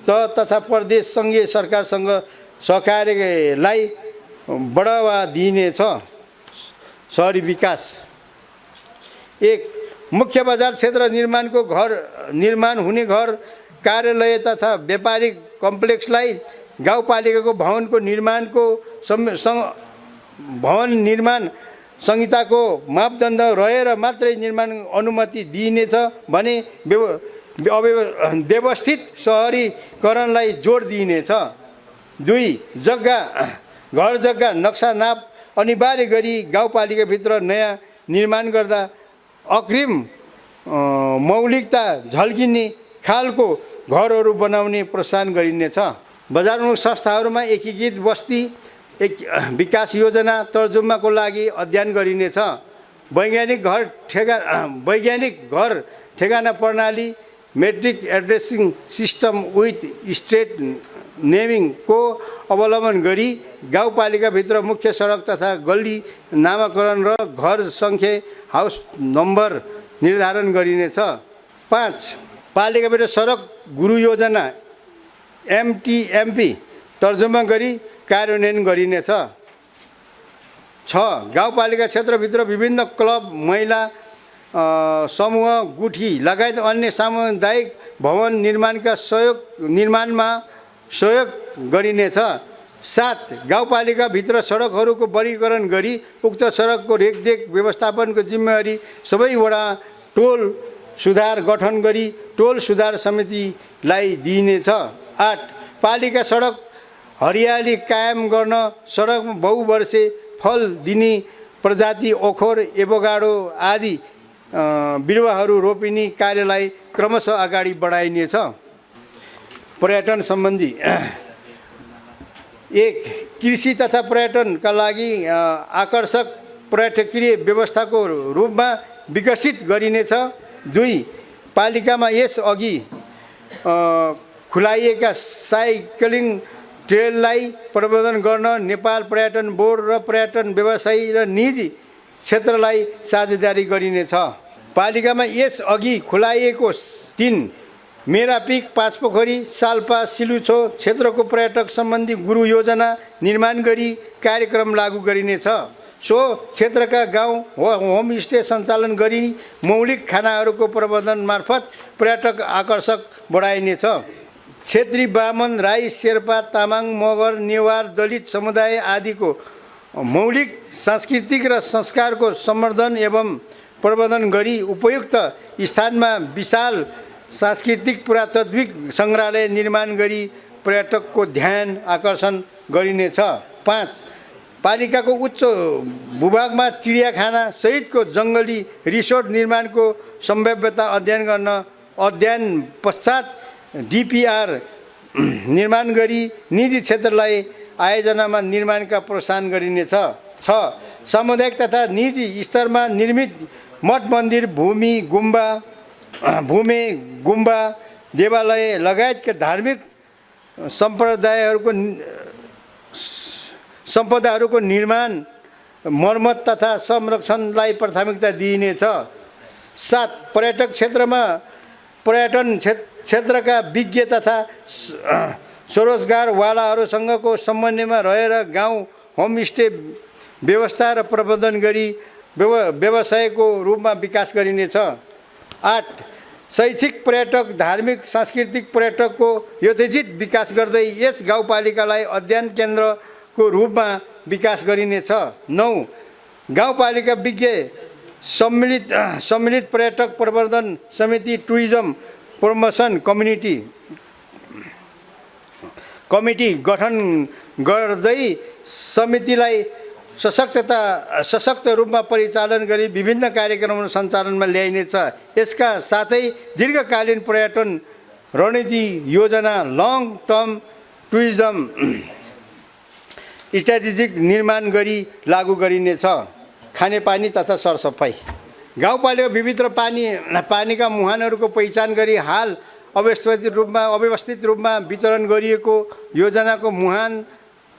तह तथा प्रदेश सङ्घीय सरकारसँग सहकार्यलाई बढावा दिइनेछ। शहरी विकास। 1. मुख्य बजार क्षेत्र निर्माणको निर्माण हुने घर कार्यालय तथा व्यापारिक कम्प्लेक्सलाई गाउँपालिकाको भवनको भवन निर्माण संहिताको मापदण्ड रहेर मात्रै निर्माण अनुमति दिइनेछ भने व्यवस्थित सहरीकरणलाई जोड दिइनेछ। 2. घर जग्गा नक्सा नाप अनिवार्य गरी गाउँपालिकाभित्र नयाँ निर्माण गर्दा अग्रिम मौलिकता झल्किने खालको घरहरू बनाउने प्रोत्साहन गरिनेछ। बजारमुख संस्थाहरूमा एकीकृत बस्ती विकास योजना तर्जुमाको लागि अध्ययन गरिनेछ। वैज्ञानिक घर ठेगाना प्रणाली metric addressing system with street नेमिङको अवलम्बन गरी गाउँपालिकाभित्र मुख्य सडक तथा गल्ली नामाकरण र घर सङ्ख्या हाउस नम्बर निर्धारण गरिनेछ। 5. पालिकाभित्र सडक गुरु योजना MTMP तर्जुमा गरी कार्यान्वयन गरिनेछ। 6. गाउँपालिका क्षेत्रभित्र विभिन्न क्लब महिला समूह गुठी लगायत अन्य सामुदायिक भवन निर्माणमा सहयोग गरिनेछ। 7. गाउँपालिकाभित्र सडकहरूको वर्गीकरण गरी उक्त सडकको रेखदेख व्यवस्थापनको जिम्मेवारी सबै वडा टोल सुधार गठन गरी टोल सुधार समितिलाई दिइनेछ। 8. पालिका सडक हरियाली कायम गर्न सडकमा बहुवर्षे फल दिने प्रजाति ओखर एभोकाडो आदि बिरुवाहरू रोपिने कार्यलाई क्रमशः अगाडि बढाइनेछ। पर्यटन सम्बन्धी। 1. कृषि तथा पर्यटनका लागि आकर्षक पर्यटकीय व्यवस्थाको रूपमा विकसित गरिनेछ। 2. पालिकामा यसअघि खुलाइएका साइक्लिङ ट्रेललाई प्रबन्धन गर्न नेपाल पर्यटन बोर्ड र पर्यटन व्यवसायी र निजी क्षेत्रलाई साझेदारी गरिनेछ। पालिकामा यसअघि खुलाइएको 3. मेरा पिक 5 पोखरी साल्पा सिलुछो क्षेत्रको पर्यटक सम्बन्धी गुरु योजना निर्माण गरी कार्यक्रम लागू गरिनेछ। सो क्षेत्रका गाउँ होमस्टे सञ्चालन गरी मौलिक खानाहरूको प्रबन्धन मार्फत पर्यटक आकर्षक बढाइनेछ। क्षेत्री ब्राह्मण, राई, शेर्पा, तामाङ, मगर, नेवार, दलित समुदाय आदिको मौलिक सांस्कृतिक र संस्कारको सम्वर्धन एवं प्रबन्धन गरी उपयुक्त स्थानमा विशाल सांस्कृतिक पुरातात्विक सङ्ग्रहालय निर्माण गरी पर्यटकको ध्यान आकर्षण गरिनेछ। 5. पालिकाको उच्च भूभागमा चिडियाखाना सहितको जङ्गली रिसोर्ट निर्माणको सम्भाव्यता अध्ययन पश्चात DPR निर्माण गरी निजी क्षेत्रलाई आयोजनामा निर्माणका प्रोत्साहन गरिनेछ। 6. सामुदायिक तथा निजी स्तरमा निर्मित मठ मन्दिर, भूमि गुम्बा, देवालय लगायतका धार्मिक सम्पदाहरूको निर्माण, मर्मत तथा संरक्षणलाई प्राथमिकता दिइनेछ। 7. पर्यटन क्षेत्रका विज्ञ तथा स्वरोजगारवालाहरूसँगको समन्वयमा रहेर गाउँ होमस्टे व्यवस्था र प्रबन्धन गरी व्यवसायको रूपमा विकास गरिनेछ। 8. शैक्षिक पर्यटक, धार्मिक सांस्कृतिक पर्यटकको यथोचित विकास गर्दै यस गाउँपालिकालाई अध्ययन केन्द्रको रूपमा विकास गरिनेछ। 9. गाउँपालिका विज्ञ सम्मिलित पर्यटक प्रबन्धन समिति, टुरिज्म प्रमोसन कमिटी गठन गर्दै समितिलाई सशक्त रूपमा परिचालन गरी विभिन्न कार्यक्रमहरू सञ्चालनमा ल्याइनेछ। यसका साथै दीर्घकालीन पर्यटन रणनीति योजना, लङ टर्म टुरिज्म स्ट्राटेजिक निर्माण गरी लागू गरिनेछ। खानेपानी तथा सरसफाइ, गाउँपालिका विभित्र पानीका मुहानहरूको पहिचान गरी हाल अव्यवस्थित रूपमा वितरण गरिएको योजनाको मुहान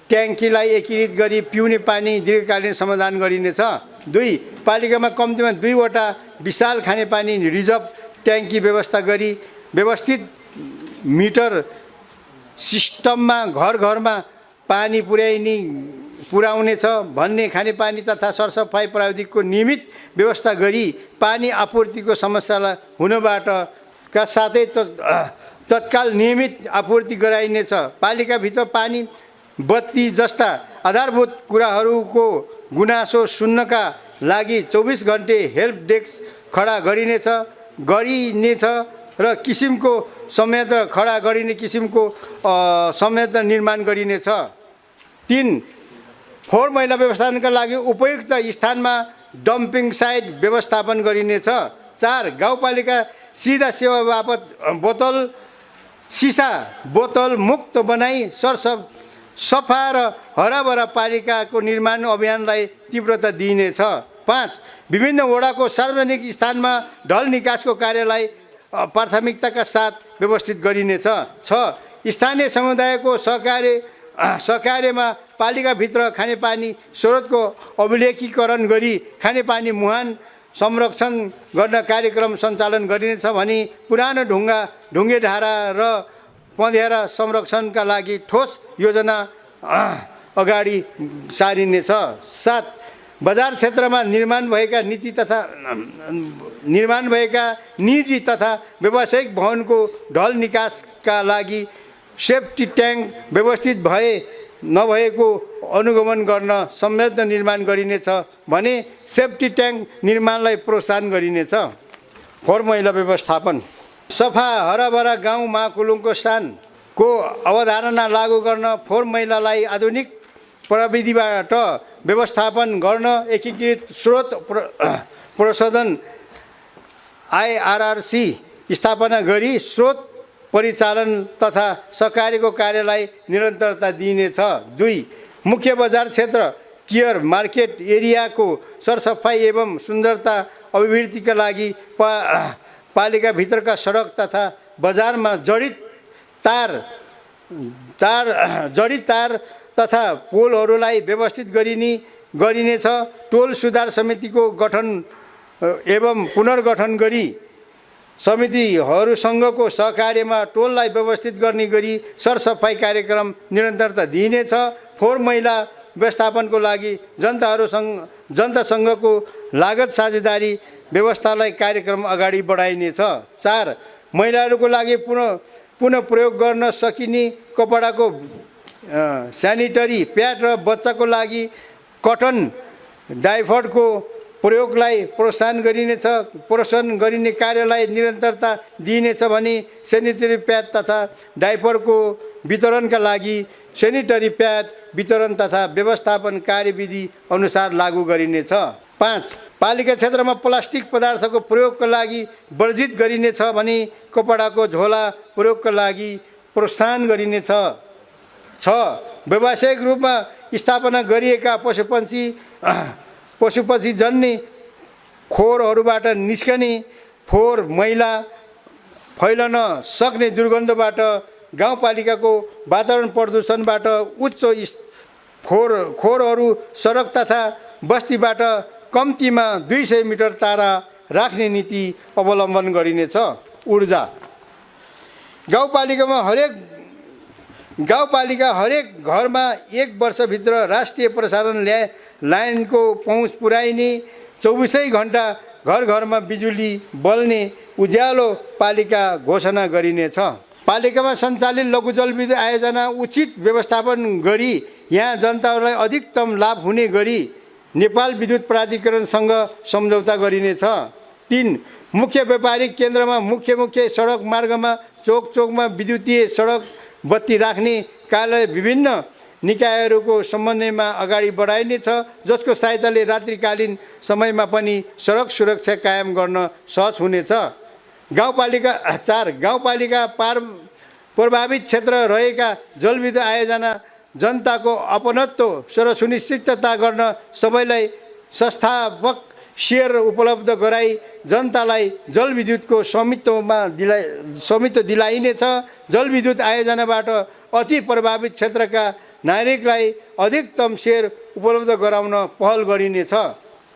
ट्याङ्कीलाई एकीकृत गरी पिउने पानी दीर्घकालीन समाधान गरिनेछ। 2. पालिकामा कम्तीमा 2 वटा विशाल खानेपानी रिजर्भ ट्याङ्की व्यवस्था गरी व्यवस्थित मिटर सिस्टममा घरमा पानी पुर्याउनेछ भन्ने खानेपानी तथा सरसफाइ प्राविधिकको नियमित व्यवस्था गरी पानी आपूर्तिको समस्यालाई हुनबाट का साथै तत्काल नियमित आपूर्ति गराइनेछ। पालिकाभित्र पानी, बत्ती जस्ता आधारभूत कुराहरूको गुनासो सुन्नका लागि 24 घन्टे हेल्प डेस्क खडा गरिनेछ र किसिमको संयन्त्र खडा गरिने किसिमको संयन्त्र निर्माण गरिनेछ। 3. फोहोर मैला व्यवस्थापनका लागि उपयुक्त स्थानमा डम्पिङ साइट व्यवस्थापन गरिनेछ। 4. गाउँपालिका सिधा सेवा बापत सिसा बोतल मुक्त बनाई सफा र हराभरा पालिकाको निर्माण अभियानलाई तीव्रता दिइनेछ। 5. विभिन्न वडाको सार्वजनिक स्थानमा ढल निकासको कार्यलाई प्राथमिकताका साथ व्यवस्थित गरिनेछ। 6. स्थानीय समुदायको सहकार्यमा पालिकाभित्र खानेपानी स्रोतको अभिलेखीकरण गरी खानेपानी मुहान संरक्षण गर्न कार्यक्रम सञ्चालन गरिनेछ भने पुरानो ढुङ्गे ढारा र पँध्यारा संरक्षणका लागि ठोस योजना अगाडि सारिनेछ। 7. बजार क्षेत्रमा निर्माण भएका निजी तथा व्यावसायिक भवनको ढल निकासका लागि सेफ्टी ट्याङ्क व्यवस्थित नभएको अनुगमन गर्न संयन्त्र निर्माण गरिनेछ भने सेफ्टी ट्याङ्क निर्माणलाई प्रोत्साहन गरिनेछ। फोहोर मैला व्यवस्थापन, सफा हराभरा गाउँ महाकुलुङको स्थानको अवधारणा लागू गर्न फोहोर मैलालाई आधुनिक प्रविधिबाट व्यवस्थापन गर्न एकीकृत स्रोत प्रशोधन IRRC स्थापना गरी स्रोत परिचालन तथा सहकारीको कार्यलाई निरन्तरता दिइनेछ। 2. मुख्य बजार क्षेत्र केयर मार्केट एरियाको सरसफाइ एवं सुन्दरता अभिवृद्धिका लागि पालिकाभित्रका सडक तथा बजारमा जडित तार तथा पोलहरूलाई व्यवस्थित गरिनेछ। टोल सुधार समितिको गठन एवं पुनर्गठन गरी समितिहरूसँगको सहकार्यमा टोललाई व्यवस्थित गर्ने गरी सरसफाइ कार्यक्रम निरन्तरता दिइनेछ। फोहोर मैला व्यवस्थापनको लागि जनतासँगको लागत साझेदारी व्यवस्थालाई कार्यक्रम अगाडि बढाइनेछ। 4 महिलाहरूको लागि पुनः प्रयोग गर्न सकिने कपडाको स्यानिटरी प्याड र बच्चाको लागि कटन डाइफरको प्रयोगलाई प्रोत्साहन गरिने कार्यलाई निरन्तरता दिइनेछ भने सेनिटरी प्याड तथा डाइफरको वितरणका लागि सेनिटरी प्याड वितरण तथा व्यवस्थापन कार्यविधि अनुसार लागू गरिनेछ। 5 पालिका क्षेत्रमा प्लास्टिक पदार्थको प्रयोगका लागि वर्जित गरिनेछ भने कपडाको झोला प्रयोगका लागि प्रोत्साहन गरिनेछ। 6 व्यावसायिक रूपमा स्थापना गरिएका पशुपक्षी जन्य खोरहरूबाट निस्कने फोहोर मैला फैलन सक्ने दुर्गन्धबाट गाउँपालिकाको वातावरण प्रदूषणबाट उच्च खोरहरू सडक तथा बस्तीबाट कम्तीमा 200 मिटर टाढा राख्ने नीति अवलम्बन गरिनेछ। ऊर्जा गाउँपालिका हरेक घरमा 1 वर्षभित्र राष्ट्रिय प्रसारण लाइनको पहुँच पुर्याइने 24 घण्टा घर घरमा बिजुली बल्ने उज्यालो पालिका घोषणा गरिनेछ। पालिकामा सञ्चालित लघु जलविद्युत आयोजना उचित व्यवस्थापन गरी यहाँ जनतालाई अधिकतम लाभ हुने गरी नेपाल विद्युत प्राधिकरणसँग सम्झौता गरिनेछ। 3 मुख्य व्यापारिक केन्द्रमा मुख्य सडक मार्गमा चोकमा विद्युतीय सडक बत्ती राख्ने कार्यालय विभिन्न निकायहरूको समन्वयमा अगाडि बढाइनेछ, जसको सहायताले रात्रिकालीन समयमा पनि सडक सुरक्षा कायम गर्न सहज हुनेछ। 4 गाउँपालिका प्रभावित क्षेत्र रहेका जलविद्युत आयोजना जनताको अपनत्व सुनिश्चितता गर्न सबैलाई संस्थापक सेयर उपलब्ध गराई जनतालाई जलविद्युतको स्वामित्व दिलाइनेछ। जलविद्युत आयोजनाबाट अति प्रभावित क्षेत्रका नागरिकलाई अधिकतम सेयर उपलब्ध गराउन पहल गरिनेछ।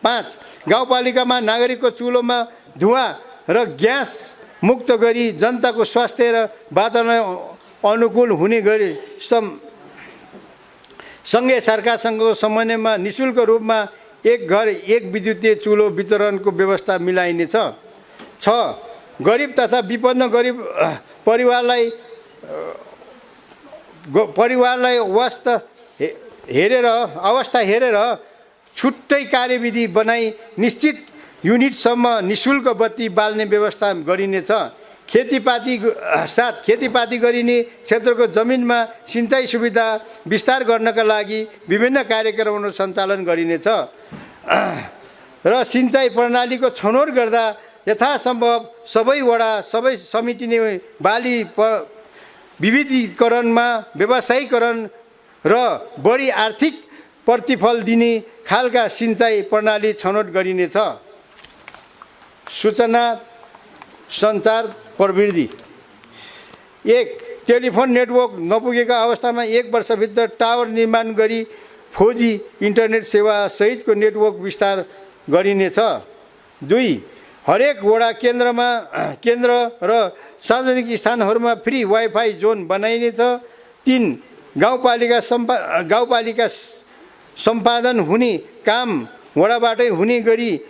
5 गाउँपालिकामा नागरिकको चुलोमा धुवाँ र ग्यास मुक्त गरी जनताको स्वास्थ्य र वातावरण अनुकूल हुने गरी सँगै सरकारसँगको समन्वयमा निःशुल्क रूपमा 1 घर 1 विद्युतीय चुलो वितरणको व्यवस्था मिलाइनेछ। 6 गरिब तथा विपन्न गरिब परिवारलाई अवस्था हेरेर छुट्टै कार्यविधि बनाई निश्चित युनिटसम्म निःशुल्क बत्ती बाल्ने व्यवस्था गरिनेछ। खेतीपाती गरिने क्षेत्रको जमिनमा सिँचाइ सुविधा विस्तार गर्नका लागि विभिन्न कार्यक्रमहरू सञ्चालन गरिनेछ र सिँचाइ प्रणालीको छनौट गर्दा यथासम्भव सबै वडा सबै समिति नै बाली विविधीकरणमा व्यवसायीकरण र बढी आर्थिक प्रतिफल दिने खालका सिँचाइ प्रणाली छनौट गरिनेछ। सूचना सञ्चार प्रविधि 1 टेलिफोन नेटवर्क नपुगेका अवस्थामा 1 वर्षभित्र टावर निर्माण गरी 4G इन्टरनेट सेवा सहितको नेटवर्क विस्तार गरिनेछ। 2 हरेक वडा केन्द्र र सार्वजनिक स्थानहरूमा फ्री वाइफाई जोन बनाइनेछ। 3 गाउँपालिका सम्पादन हुने काम वडाबाटै हुने गरी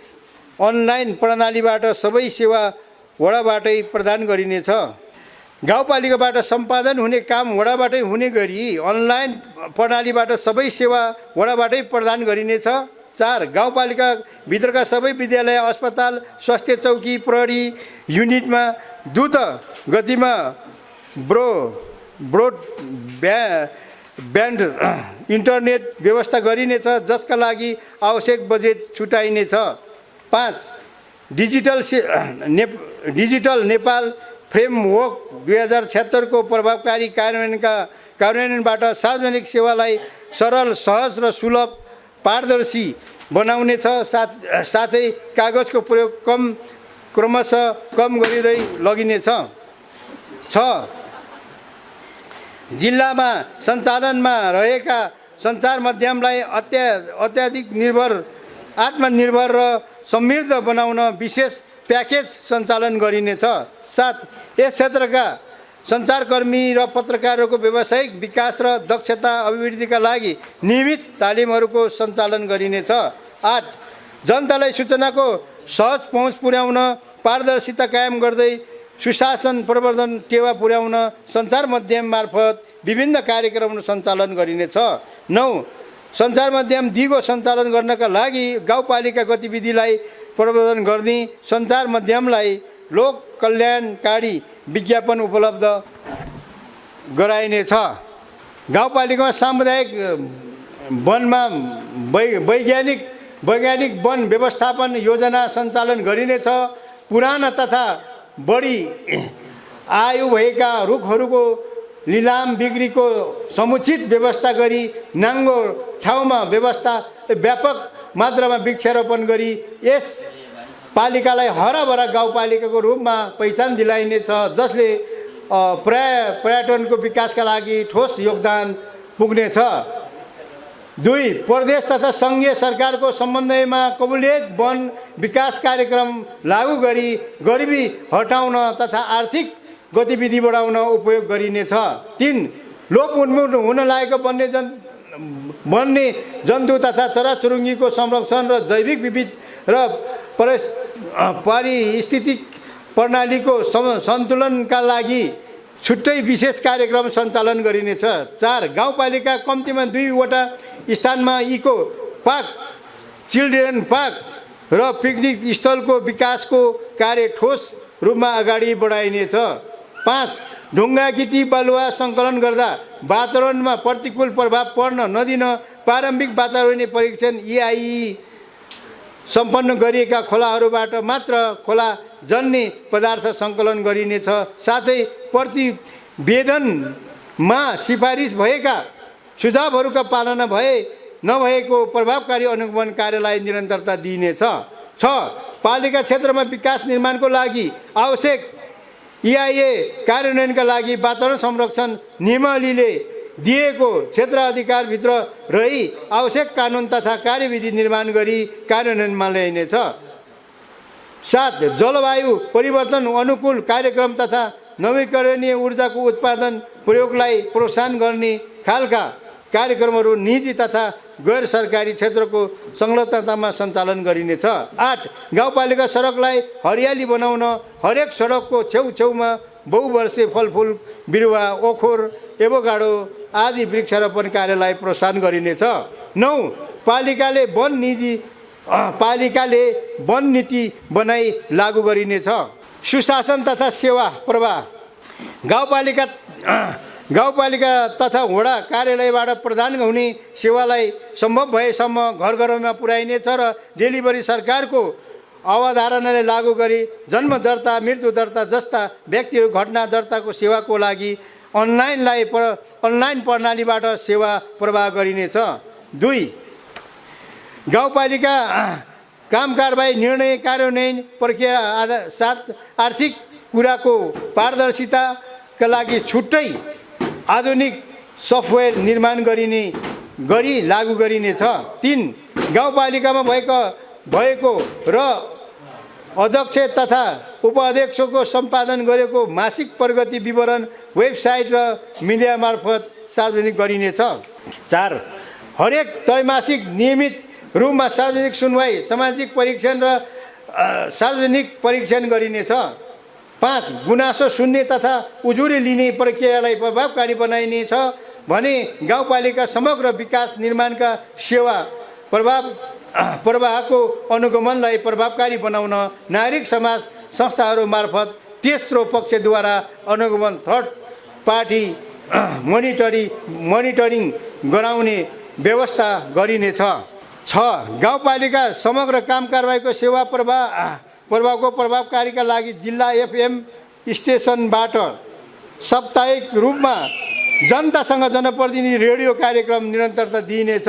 अनलाइन प्रणालीबाट सबै सेवा वडाबाटै प्रदान गरिनेछ। गाउँपालिकाबाट सम्पादन हुने काम वडाबाटै हुने गरी अनलाइन प्रणालीबाट सबै सेवा वडाबाटै प्रदान गरिनेछ। 4 गाउँपालिका भित्रका सबै विद्यालय अस्पताल स्वास्थ्य चौकी प्रहरी युनिटमा द्रुत गतिमा ब्रोडब्यान्ड इन्टरनेट व्यवस्था गरिनेछ, जसका लागि आवश्यक बजेट छुटाइनेछ। 5 डिजिटल नेपाल फ्रेमवर्क 2076 को प्रभावकारी कार्यान्वयनबाट सार्वजनिक सेवालाई सरल सहज र सुलभ पारदर्शी बनाउनेछ। साथै कागजको प्रयोग क्रमशः कम गरिँदै लगिनेछ। 6 जिल्लामा सञ्चालनमा रहेका सञ्चार माध्यमलाई अत्याधिक आत्मनिर्भर र समृद्ध बनाउन विशेष प्याकेज सञ्चालन गरिनेछ। 7 यस क्षेत्रका सञ्चारकर्मी र पत्रकारहरूको व्यावसायिक विकास र दक्षता अभिवृद्धिका लागि नियमित तालिमहरूको सञ्चालन गरिनेछ। 8 जनतालाई सूचनाको सहज पहुँच पुर्याउन पारदर्शिता कायम गर्दै सुशासन प्रवर्धन टेवा पुर्याउन सञ्चार माध्यम मार्फत विभिन्न कार्यक्रमहरू सञ्चालन गरिनेछ। 9 सञ्चार माध्यम दिगो सञ्चालन गर्नका लागि गाउँपालिका गतिविधिलाई प्रवर्धन गर्ने सञ्चार माध्यमलाई लोक कल्याणकारी विज्ञापन उपलब्ध गराइनेछ। गाउँपालिकामा सामुदायिक वनमा वैज्ञानिक वन व्यवस्थापन योजना सञ्चालन गरिनेछ। पुराना तथा बढी आयु भएका रुखहरूको लिलाम बिक्रीको समुचित व्यवस्था गरी नाङ्गो ठाउँमा व्यापक मात्रामा वृक्षारोपण गरी यस पालिकालाई हराभरा गाउँपालिकाको रूपमा पहिचान दिलाइनेछ, जसले पर्यटनको विकासका लागि ठोस योगदान पुग्नेछ। 2 प्रदेश तथा सङ्घीय सरकारको समन्वयमा कबुलियत वन विकास कार्यक्रम लागू गरी गरिबी हटाउन तथा आर्थिक गतिविधि बढाउन उपयोग गरिनेछ। 3 लोप उन्मुख हुन लागेको वन्य जन्तु तथा चराचुरुङ्गीको संरक्षण र जैविक विविध र पारिस्थितिक प्रणालीको सन्तुलनका लागि छुट्टै विशेष कार्यक्रम सञ्चालन गरिनेछ। 4 गाउँपालिका कम्तीमा 2 वटा स्थानमा इको पार्क, चिल्ड्रेन पार्क र पिकनिक स्थलको विकासको कार्य ठोस रूपमा अगाडि बढाइनेछ। 5 ढुङ्गा गिटी बालुवा सङ्कलन गर्दा वातावरणमा प्रतिकूल प्रभाव पर्न नदिन प्रारम्भिक वातावरणीय परीक्षण EIE सम्पन्न गरिएका खोलाहरूबाट मात्र खोला जन्य पदार्थ सङ्कलन गरिनेछ। साथै प्रतिवेदनमा सिफारिस भएका सुझावहरूका पालना नभएको प्रभावकारी अनुगमन कार्यलाई निरन्तरता दिइनेछ। 6 पालिका क्षेत्रमा विकास निर्माणको लागि आवश्यक EIA कार्यान्वयनका लागि वातावरण संरक्षण नियमावलीले दिएको क्षेत्र अधिकारभित्र रही आवश्यक कानुन तथा कार्यविधि निर्माण गरी कार्यान्वयनमा ल्याइनेछ। 7 जलवायु परिवर्तन अनुकूल कार्यक्रम तथा नवीकरणीय ऊर्जाको उत्पादन प्रयोगलाई प्रोत्साहन गर्ने खालका कार्यक्रमहरू निजी तथा गैर सरकारी क्षेत्रको संलग्नतामा सञ्चालन गरिनेछ। 8 गाउँपालिका सडकलाई हरियाली बनाउन हरेक सडकको छेउछेउमा बहुवर्षीय फलफुल बिरुवा, ओखर, एभोकाडो आदि वृक्षारोपण कार्यलाई प्रोत्साहन गरिनेछ। 9 पालिकाले वन नीति बनाई लागू गरिनेछ। सुशासन तथा सेवा प्रवाह गाउँपालिका तथा वडा कार्यालयबाट प्रदान हुने सेवालाई सम्भव भएसम्म घर घरमा पुर्याइनेछ र डेलिभरी सरकारको अवधारणालाई लागू गरी जन्म दर्ता, मृत्यु दर्ता जस्ता व्यक्तिहरू घटना दर्ताको सेवाको लागि अनलाइन प्रणालीबाट सेवा प्रवाह गरिनेछ। 2 गाउँपालिका काम कारबाही निर्णय कार्यान्वयन प्रक्रिया 7 आर्थिक कुराको पारदर्शिताका लागि छुट्टै आधुनिक सफ्टवेयर निर्माण गरी लागू गरिनेछ। 3 गाउँपालिकामा भएको र अध्यक्ष तथा उपाध्यक्षको सम्पादन गरेको मासिक प्रगति विवरण वेबसाइट र मिडिया मार्फत सार्वजनिक गरिनेछ। 4 हरेक त्रैमासिक नियमित रूपमा सार्वजनिक सुनवाई, सामाजिक परीक्षण र सार्वजनिक परीक्षण गरिनेछ। 5 गुनासो सुन्ने तथा उजुरी लिने प्रक्रियालाई प्रभावकारी बनाइनेछ भने गाउँपालिका समग्र विकास निर्माणका सेवा प्रवाहको अनुगमनलाई प्रभावकारी बनाउन नागरिक समाज संस्थाहरू मार्फत तेस्रो पक्षद्वारा अनुगमन थर्ड पार्टी मोनिटरिङ गराउने व्यवस्था गरिनेछ। 6 गाउँपालिका समग्र काम कारबाहीको सेवा प्रभावको प्रभावकारीका लागि जिल्ला FM स्टेसनबाट साप्ताहिक रूपमा जनतासँग जनप्रतिनिधि रेडियो कार्यक्रम निरन्तरता दिइनेछ।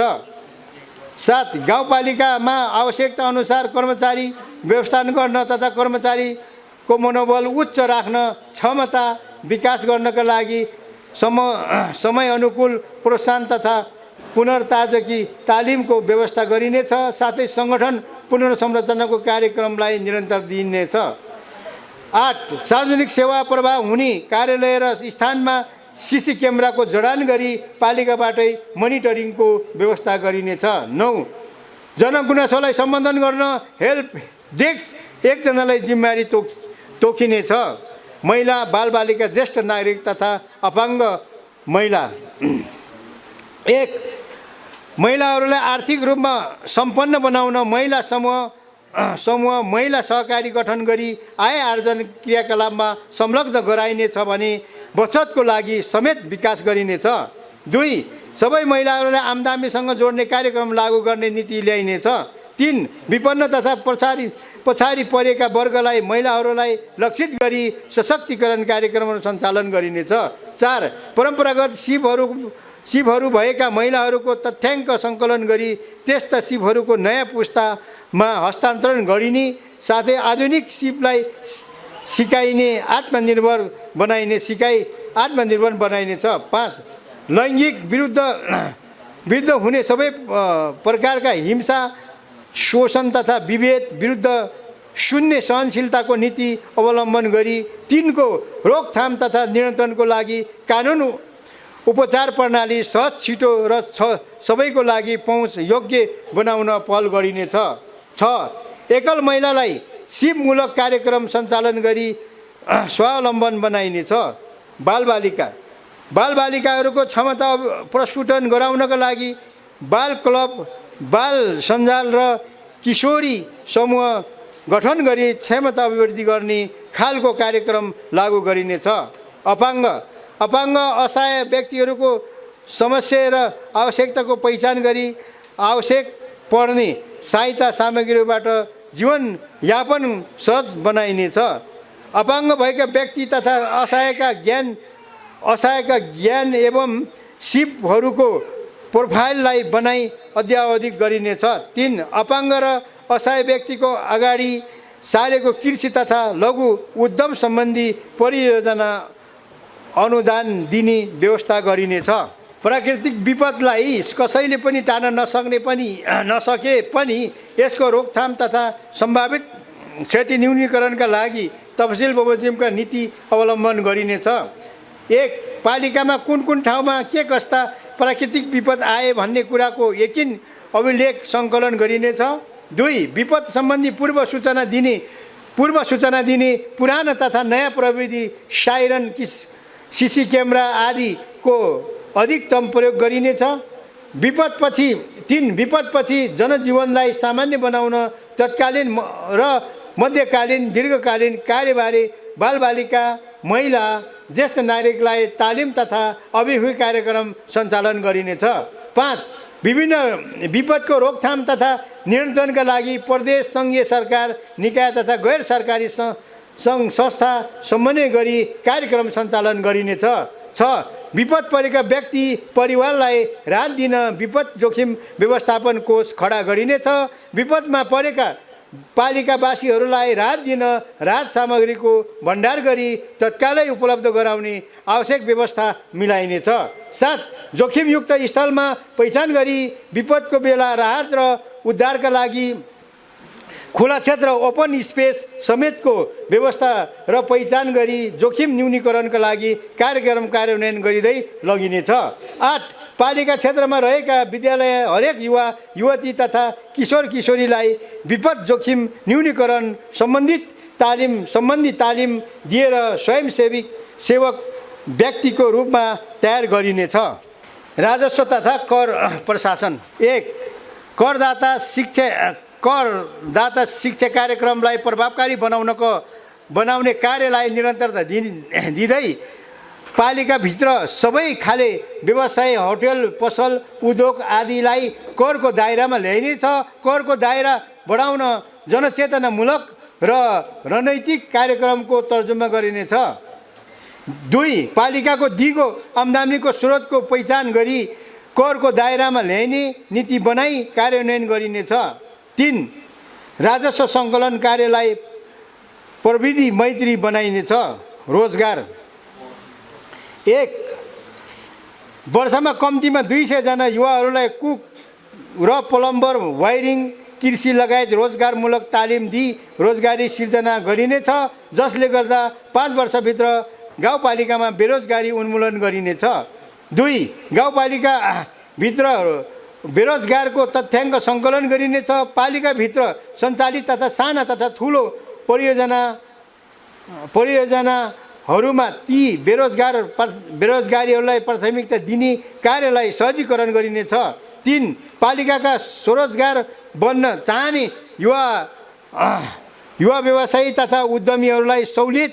7 गाउँपालिकामा आवश्यकता अनुसार कर्मचारी व्यवस्थापन गर्न तथा कर्मचारीको मनोबल उच्च राख्न क्षमता विकास गर्नका लागि समय अनुकूल प्रोत्साहन तथा पुनर्ताजगी तालिमको व्यवस्था गरिनेछ। साथै सङ्गठन पुनर्संरचनाको कार्यक्रमलाई निरन्तर दिइनेछ। 8 सार्वजनिक सेवा प्रवाह हुने कार्यालय र स्थानमा सीसी क्यामेराको जडान गरी पालिकाबाटै मोनिटरिङको व्यवस्था गरिनेछ। 9 जनगुनासोलाई सम्बोधन गर्न हेल्प डेस्क एकजनालाई जिम्मेवारी तोकिनेछ। महिला बालबालिका ज्येष्ठ नागरिक तथा अपाङ्ग महिला 1 महिलाहरूलाई आर्थिक रूपमा सम्पन्न बनाउन महिला समूह महिला सहकारी गठन गरी आय आर्जन क्रियाकलापमा संलग्न गराइनेछ भने बचतको लागि समेत विकास गरिनेछ। 2 सबै महिलाहरूलाई आम्दानीसँग जोड्ने कार्यक्रम लागू गर्ने नीति ल्याइनेछ। 3 विपन्न तथा पछाडि परेका वर्गलाई महिलाहरूलाई लक्षित गरी सशक्तिकरण कार्यक्रमहरू सञ्चालन गरिनेछ। 4 परम्परागत सिपहरू भएका महिलाहरूको तथ्याङ्क सङ्कलन गरी त्यस्ता सिपहरूको नयाँ पुस्तामा हस्तान्तरण गरिने साथै आधुनिक सिपलाई सिकाइने आत्मनिर्भर बनाइनेछ। 5 लैङ्गिक विरुद्ध हुने सबै प्रकारका हिंसा शोषण तथा विभेद विरुद्ध शून्य सहनशीलताको नीति अवलम्बन गरी तिनको रोकथाम तथा नियन्त्रणको लागि कानुन उपचार प्रणाली सहज छिटो र सबैको लागि पहुँच योग्य बनाउन पहल गरिनेछ। 6 एकल महिलालाई सिपमूलक कार्यक्रम सञ्चालन गरी स्वावलम्बन बनाइनेछ। बालबालिकाहरूको क्षमता प्रस्फुटन गराउनका लागि बाल क्लब बाल सञ्जाल र किशोरी समूह गठन गरी क्षमता अभिवृद्धि गर्ने खालको कार्यक्रम लागू गरिनेछ। अपाङ्ग असहाय व्यक्तिहरूको समस्या र आवश्यकताको पहिचान गरी आवश्यक पर्ने सहायता सामग्रीबाट जीवनयापन सहज बनाइनेछ। अपाङ्ग भएका व्यक्ति तथा असहायका ज्ञान एवं सिपहरूको प्रोफाइललाई बनाई अद्यावधिक गरिनेछ। 3 अपाङ्ग र असहाय व्यक्तिको अगाडि सारेको कृषि तथा लघु उद्यम सम्बन्धी परियोजना अनुदान दिने व्यवस्था गरिनेछ। प्राकृतिक विपदलाई कसैले पनि टार्न नसके पनि यसको रोकथाम तथा सम्भावित क्षति न्यूनीकरणका लागि तफसिल बमोजिमका नीति अवलम्बन गरिनेछ। 1 पालिकामा कुन ठाउँमा के कस्ता प्राकृतिक विपद आए भन्ने कुराको यकिन अभिलेख सङ्कलन गरिनेछ। 2 विपद सम्बन्धी पूर्व सूचना दिने पुरानो तथा नयाँ प्रविधि साइरन सीसी क्यामेरा आदिको अधिकतम प्रयोग गरिनेछ। 3 विपदपछि जनजीवनलाई सामान्य बनाउन तत्कालीन र मध्यकालीन दीर्घकालीन कार्यबारे बालबालिका महिला ज्येष्ठ नागरिकलाई तालिम तथा अभिमुखी कार्यक्रम सञ्चालन गरिनेछ। 5 विभिन्न विपदको रोकथाम तथा नियन्त्रणका लागि प्रदेश सङ्घीय सरकार निकाय तथा गैर सरकारी सङ्घ संस्था समन्वय गरी कार्यक्रम सञ्चालन गरिनेछ। 6 विपद परेका व्यक्ति परिवारलाई राहत दिन विपद जोखिम व्यवस्थापन कोष खडा गरिनेछ। विपदमा परेका पालिकावासीहरूलाई राहत दिन राहत सामग्रीको भण्डार गरी तत्कालै उपलब्ध गराउने आवश्यक व्यवस्था मिलाइनेछ। 7 जोखिमयुक्त स्थलमा पहिचान गरी विपदको बेला राहत र उद्धारका लागि खुला क्षेत्र ओपन स्पेस समेतको व्यवस्था र पहिचान गरी जोखिम न्यूनीकरणका लागि कार्यक्रम कार्यान्वयन गरिँदै लगिनेछ। 8 पालिका क्षेत्रमा रहेका विद्यालय हरेक युवती तथा किशोरीलाई विपद जोखिम न्यूनीकरण सम्बन्धी तालिम दिएर सेवक व्यक्तिको रूपमा तयार गरिनेछ। राजस्व तथा कर प्रशासन 1 करदाता शिक्षा कार्यक्रमलाई प्रभावकारी बनाउने कार्यलाई निरन्तरता दिँदै पालिकाभित्र सबै खाले व्यवसाय होटल पसल उद्योग आदिलाई करको दायरामा ल्याइनेछ। करको दायरा बढाउन जनचेतनामूलक र रणनीतिक कार्यक्रमको तर्जुमा गरिनेछ। 2 पालिकाको दिगो आम्दानीको स्रोतको पहिचान गरी करको दायरामा ल्याइने नीति बनाई कार्यान्वयन गरिनेछ। 3 राजस्व सङ्कलन कार्यलाई प्रविधि मैत्री बनाइनेछ। रोजगार 1 वर्षमा कम्तीमा 200 जना युवाहरूलाई कुक र प्लम्बर वायरिङ कृषि लगायत रोजगारमूलक तालिम दिई रोजगारी सिर्जना गरिनेछ, जसले गर्दा 5 वर्षभित्र गाउँपालिकामा बेरोजगारी उन्मूलन गरिनेछ। 2 गाउँपालिकाभित्र बेरोजगारको तथ्याङ्क सङ्कलन गरिनेछ। पालिकाभित्र सञ्चालित तथा साना तथा ठुलो परियोजनाहरूमा ती बेरोजगारीहरूलाई प्राथमिकता दिने कार्यलाई सहजीकरण गरिनेछ। 3 पालिकाका स्वरोजगार बन्न चाहने युवा व्यवसायी तथा उद्यमीहरूलाई सहुलियत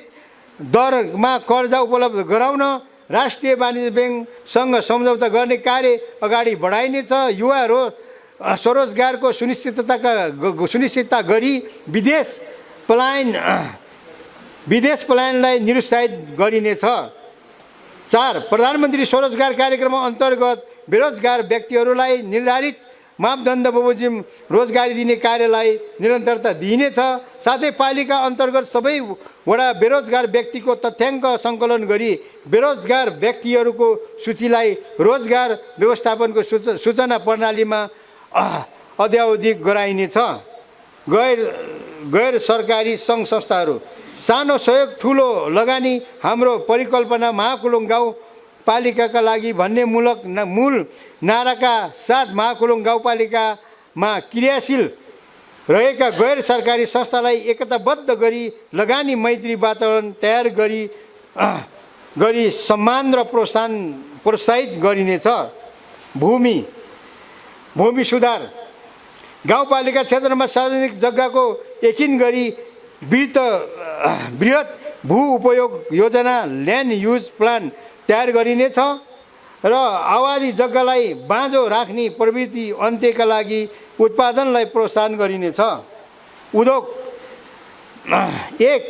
दरमा कर्जा उपलब्ध गराउन राष्ट्रिय वाणिज्य ब्याङ्कसँग सम्झौता गर्ने कार्य अगाडि बढाइनेछ। युवा स्वरोजगारको सुनिश्चितता गरी विदेश पलायनलाई निरुत्साहित गरिनेछ। 4 प्रधानमन्त्री स्वरोजगार कार्यक्रम अन्तर्गत बेरोजगार व्यक्तिहरूलाई निर्धारित मापदण्ड बमोजिम रोजगारी दिने कार्यलाई निरन्तरता दिइनेछ। साथै पालिका अन्तर्गत सबै वडा बेरोजगार व्यक्तिको तथ्याङ्क सङ्कलन गरी बेरोजगार व्यक्तिहरूको सूचीलाई रोजगार व्यवस्थापनको सूचना प्रणालीमा अद्यावधिक गराइनेछ। गैर सरकारी सङ्घ संस्थाहरू सानो सहयोग ठुलो लगानी हाम्रो परिकल्पना महाकुलुङ गाउँपालिकाका लागि भन्ने मूल नाराका साथ महाकुलुङ गाउँपालिकामा क्रियाशील रहेका गैर सरकारी संस्थालाई एकताबद्ध गरी लगानी मैत्री वातावरण तयार गरी सम्मान र प्रोत्साहित गरिनेछ। भूमि सुधार गाउँपालिका क्षेत्रमा सार्वजनिक जग्गाको एकिन गरी बृहत भू उपयोग योजना ल्यान्ड युज प्लान तयार गरिनेछ र आवादी जग्गालाई बाँझो राख्ने प्रवृत्ति अन्त्यका लागि उत्पादनलाई प्रोत्साहन गरिनेछ। उद्योग 1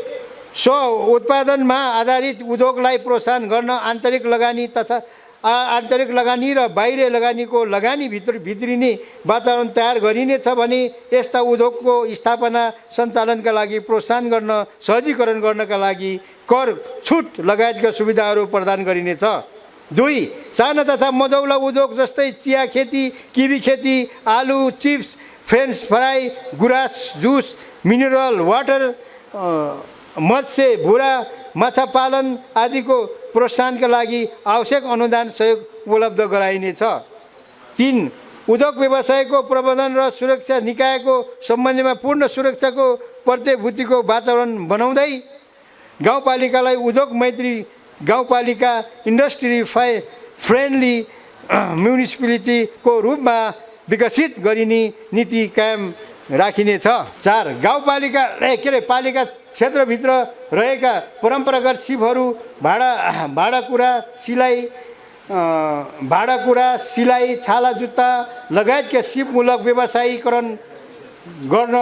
स्व उत्पादनमा आधारित उद्योगलाई प्रोत्साहन गर्न आन्तरिक लगानी र बाहिर लगानीको भित्रिने वातावरण तयार गरिनेछ भने यस्ता उद्योगको स्थापना सञ्चालनका लागि प्रोत्साहन गर्न सहजीकरण गर्नका लागि कर छुट लगायतका सुविधाहरू प्रदान गरिनेछ। 2 साना तथा मझौला उद्योग जस्तै चिया खेती, किवी खेती, आलु चिप्स, फ्रेन्च फ्राई, गुराँस जुस, मिनरल वाटर, मत्स्य भुरा, माछा पालन आदिको प्रोत्साहनका लागि आवश्यक अनुदान सहयोग उपलब्ध गराइनेछ। 3 उद्योग व्यवसायको प्रबन्धन र सुरक्षा निकायको सम्बन्धमा पूर्ण सुरक्षाको प्रतिभूतिको वातावरण बनाउँदै गाउँपालिकालाई उद्योग मैत्री गाउँपालिका इन्डस्ट्री फ्रेन्डली म्युनिसिपालिटीको रूपमा विकसित गरिने नीति कायम राखिनेछ। 4 पालिका क्षेत्रभित्र रहेका परम्परागत सिपहरू भाँडाकुँडा सिलाई छाला जुत्ता लगायतका सिपमूलक व्यवसायीकरण गर्न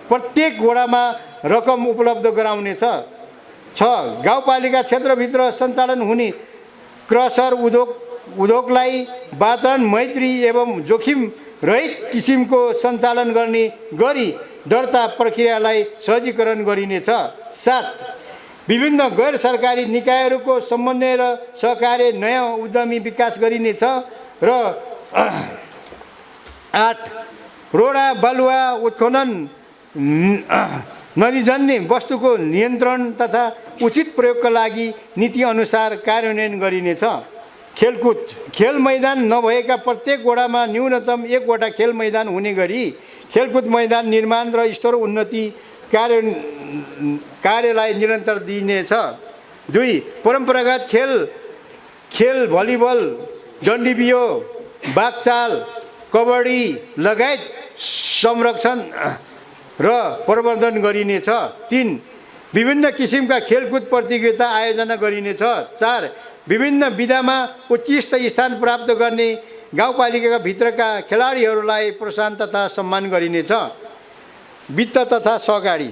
प्रत्येक वडामा रकम उपलब्ध गराउनेछ। 6 गाउँपालिका क्षेत्रभित्र सञ्चालन हुने क्रसर उद्योगलाई वातावरण मैत्री एवं जोखिम रहित किसिमको सञ्चालन गर्ने गरी दर्ता प्रक्रियालाई सहजीकरण गरिनेछ। 7 विभिन्न गैर सरकारी निकायहरूको समन्वय र सहकार्य नयाँ उद्यमी विकास गरिनेछ र 8 रोडा बालुवा उत्खनन नदीजन्य वस्तुको नियन्त्रण तथा उचित प्रयोगका लागि नीति अनुसार कार्यान्वयन गरिनेछ। खेलकुद खेल मैदान नभएका प्रत्येक वडामा न्यूनतम 1 वटा खेल मैदान हुने गरी खेलकुद मैदान निर्माण र स्तर उन्नति कार्यलाई निरन्तर दिइनेछ। 2 परम्परागत खेल भलिबल, डन्डीबियो, बाघचाल, कबड्डी लगायत संरक्षण र प्रवर्धन गरिनेछ। 3 विभिन्न किसिमका खेलकुद प्रतियोगिता आयोजना गरिनेछ। 4 विभिन्न विधामा उत्कृष्ट स्थान प्राप्त गर्ने गाउँपालिकाका भित्रका खेलाडीहरूलाई प्रोत्साहन तथा सम्मान गरिनेछ। वित्त तथा सहकारी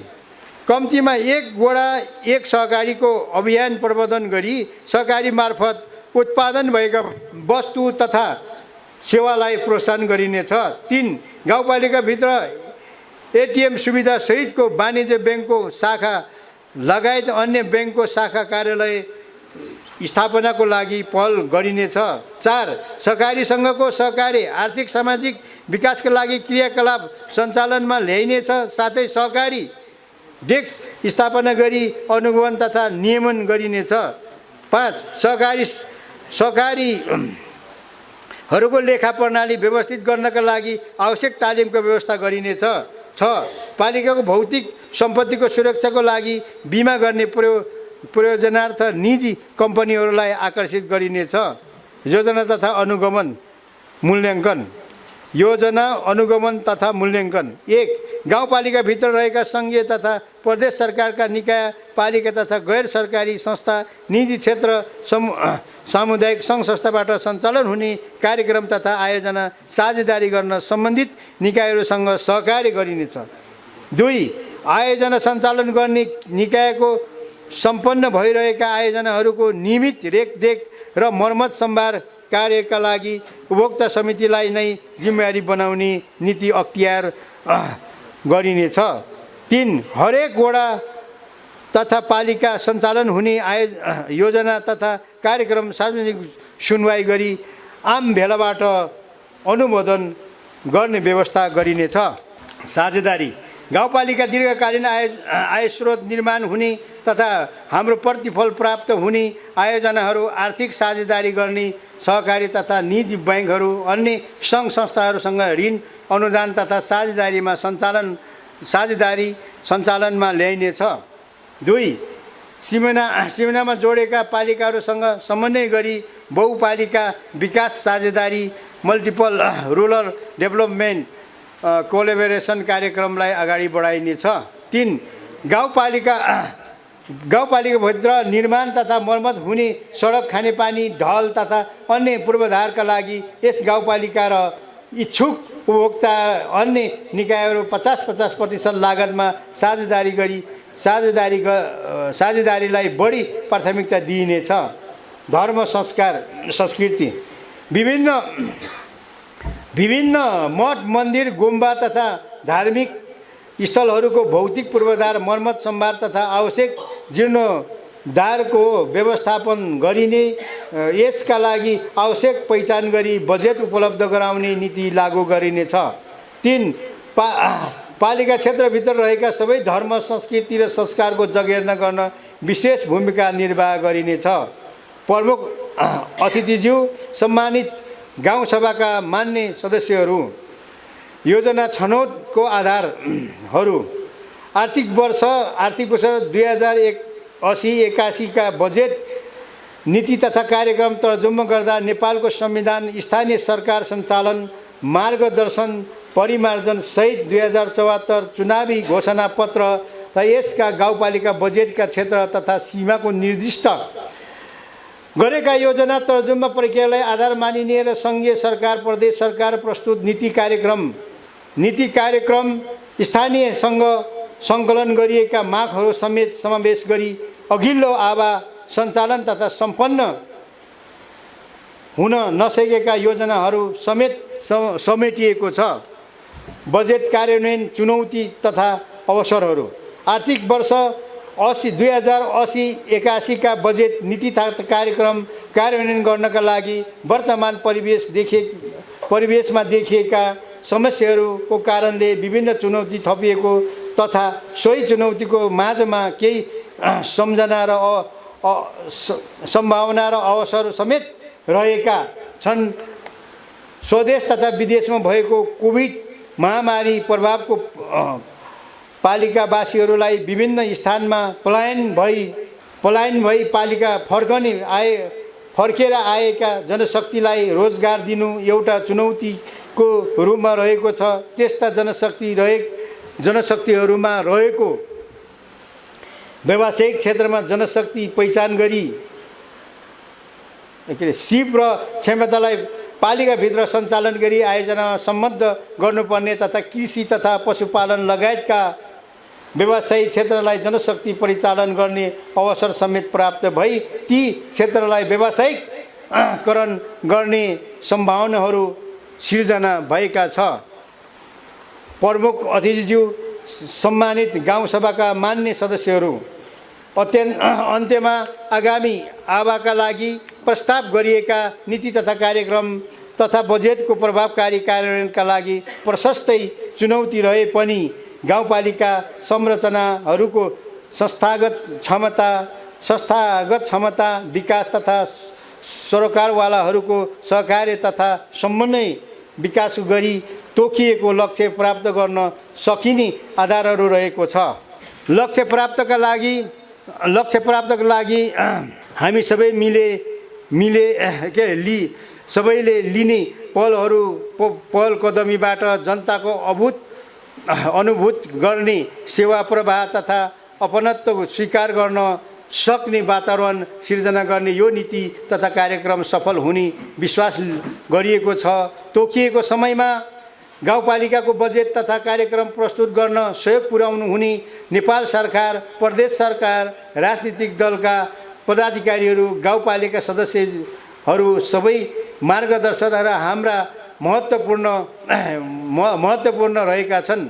कम्तीमा 1 वडा 1 सहकारीको अभियान प्रवर्धन गरी सहकारी मार्फत उत्पादन भएका वस्तु तथा सेवालाई प्रोत्साहन गरिनेछ। 3 गाउँपालिकाभित्र एटिएम सुविधा सहितको वाणिज्य ब्याङ्कको शाखा लगायत अन्य ब्याङ्कको शाखा कार्यालय स्थापनाको लागि पहल गरिनेछ। 4 सहकारी सङ्घको सहकार्य आर्थिक सामाजिक विकासका लागि क्रियाकलाप सञ्चालनमा ल्याइनेछ। साथै सहकारी डेस्क स्थापना गरी अनुगमन तथा नियमन गरिनेछ। 5 सहकारीहरूको लेखा प्रणाली व्यवस्थित गर्नका लागि आवश्यक तालिमको व्यवस्था गरिनेछ। 6 पालिकाको भौतिक सम्पत्तिको सुरक्षाको लागि बिमा गर्ने प्रयोजनार्थ निजी कम्पनीहरूलाई आकर्षित गरिनेछ। योजना तथा अनुगमन मूल्याङ्कन। 1 गाउँपालिकाभित्र रहेका सङ्घीय तथा प्रदेश सरकारका निकाय, पालिका तथा गैर सरकारी संस्था, निजी क्षेत्र, सामुदायिक सङ्घ संस्थाबाट सञ्चालन हुने कार्यक्रम तथा आयोजना साझेदारी गर्न सम्बन्धित निकायहरूसँग सहकार्य गरिनेछ। 2 आयोजना सञ्चालन गर्ने निकायको सम्पन्न भइरहेका आयोजनाहरूको नियमित रेखदेख र मर्मत सम्भार कार्यका लागि उपभोक्ता समितिलाई नै जिम्मेवारी बनाउने नीति अख्तियार गरिनेछ। 3 हरेक वडा तथा पालिका सञ्चालन हुने योजना तथा कार्यक्रम सार्वजनिक सुनवाई गरी आम भेलाबाट अनुमोदन गर्ने व्यवस्था गरिनेछ। साझेदारी। गाउँपालिका दीर्घकालीन आय स्रोत निर्माण हुने तथा हाम्रो प्रतिफल प्राप्त हुने आयोजनाहरू आर्थिक साझेदारी गर्ने सहकारी तथा निजी बैङ्कहरू, अन्य सङ्घ संस्थाहरूसँग ऋण अनुदान तथा साझेदारी सञ्चालनमा ल्याइनेछ। 2 सिमानामा जोडेका पालिकाहरूसँग समन्वय गरी बहुपालिका विकास साझेदारी मल्टिपल रुरल डेभलपमेन्ट कोलेबोरेसन कार्यक्रमलाई अगाडि बढाइनेछ। 3 गाउँपालिकाभित्र निर्माण तथा मर्मत हुने सडक, खानेपानी, ढल तथा अन्य पूर्वाधारका लागि यस गाउँपालिका र इच्छुक उपभोक्ता अन्य निकायहरू 50-50% लागतमा साझेदारीलाई बढी प्राथमिकता दिइनेछ। धर्म संस्कृति। विभिन्न मठ मन्दिर, गुम्बा तथा धार्मिक स्थलहरूको भौतिक पूर्वाधार मर्मत सम्भार तथा आवश्यक जीर्णोद्धारको व्यवस्थापन गरिने, यसका लागि आवश्यक पहिचान गरी बजेट उपलब्ध गराउने नीति लागू गरिनेछ। 3 पालिका क्षेत्रभित्र रहेका सबै धर्म, संस्कृति र संस्कारको जगेर्ना गर्न विशेष भूमिका निर्वाह गरिनेछ। प्रमुख अतिथिज्यू, सम्मानित गाउँसभाका मान्य सदस्यहरू, योजना छनौटको आधारहरू। आर्थिक वर्ष 2080-81 का बजेट नीति तथा कार्यक्रम तर्जुमा गर्दा नेपालको संविधान, स्थानीय सरकार सञ्चालन, मार्गदर्शन, परिमार्जन सहित 2074 चुनावी घोषणा पत्र र यसका गाउँपालिका बजेटका क्षेत्र तथा सीमाको निर्दिष्ट गरेका योजना तर्जुमा प्रक्रियालाई आधार मानिने र सङ्घीय सरकार, प्रदेश सरकार प्रस्तुत नीति कार्यक्रम स्थानीयसँग सङ्कलन गरिएका मागहरू समेत समावेश गरी अघिल्लो आवास सञ्चालन तथा सम्पन्न हुन नसकेका योजनाहरू समेत समेटिएको छ। बजेट कार्यान्वयन चुनौती तथा अवसरहरू। आर्थिक वर्ष 2080-81 का बजेट नीति तथा कार्यक्रम कार्यान्वयन गर्नका लागि वर्तमान परिवेशमा देखिएका समस्याहरूको कारणले विभिन्न चुनौती थपिएको तथा सोही चुनौतीको माझमा केही सम्भावना र अवसर समेत रहेका छन्। स्वदेश तथा विदेशमा भएको कोभिड महामारी प्रभावको पालिकावासीहरूलाई विभिन्न स्थानमा पलायन भई पालिका फर्केर आएका जनशक्तिलाई रोजगार दिनु एउटा चुनौतीको रूपमा रहेको छ। त्यस्ता जनशक्तिहरूमा रहेको व्यावसायिक क्षेत्रमा जनशक्ति पहिचान गरी सिप र क्षमतालाई पालिकाभित्र सञ्चालन गरी आयोजनामा सम्बद्ध गर्नुपर्ने तथा कृषि तथा पशुपालन लगायतका व्यावसायिक क्षेत्रलाई जनशक्ति परिचालन गर्ने अवसर समेत प्राप्त भई ती क्षेत्रलाई व्यावसायिकरण गर्ने सम्भावनाहरू सिर्जना भएका छ। प्रमुख अतिथिज्यू, सम्मानित गाउँसभाका मान्य सदस्यहरू, अन्त्यमा आगामी आवाका लागि प्रस्ताव गरिएका नीति तथा कार्यक्रम तथा बजेटको प्रभावकारी कार्यान्वयनका लागि प्रशस्तै चुनौती रहे पनि गाउँपालिका संरचनाहरूको संस्थागत क्षमता विकास तथा सरकारवालाहरूको सहकार्य तथा समन्वय विकास गरी तोकिएको लक्ष्य प्राप्त गर्न सकिने आधारहरू रहेको छ। लक्ष्य प्राप्तका लागि हामी सबै सबैले लिने पहल कदमीबाट जनताको अनुभूत गर्ने सेवा प्रवाह तथा अपनत्व स्वीकार गर्न सक्ने वातावरण सिर्जना गर्ने यो नीति तथा कार्यक्रम सफल हुने विश्वास गरिएको छ। तोकिएको समयमा गाउँपालिकाको बजेट तथा कार्यक्रम प्रस्तुत गर्न सहयोग पुर्याउनु हुने नेपाल सरकार, प्रदेश सरकार, राजनीतिक दलका पदाधिकारीहरू, गाउँपालिका सदस्यहरू सबै मार्गदर्शन र हाम्रा महत्त्वपूर्ण रहेका छन्।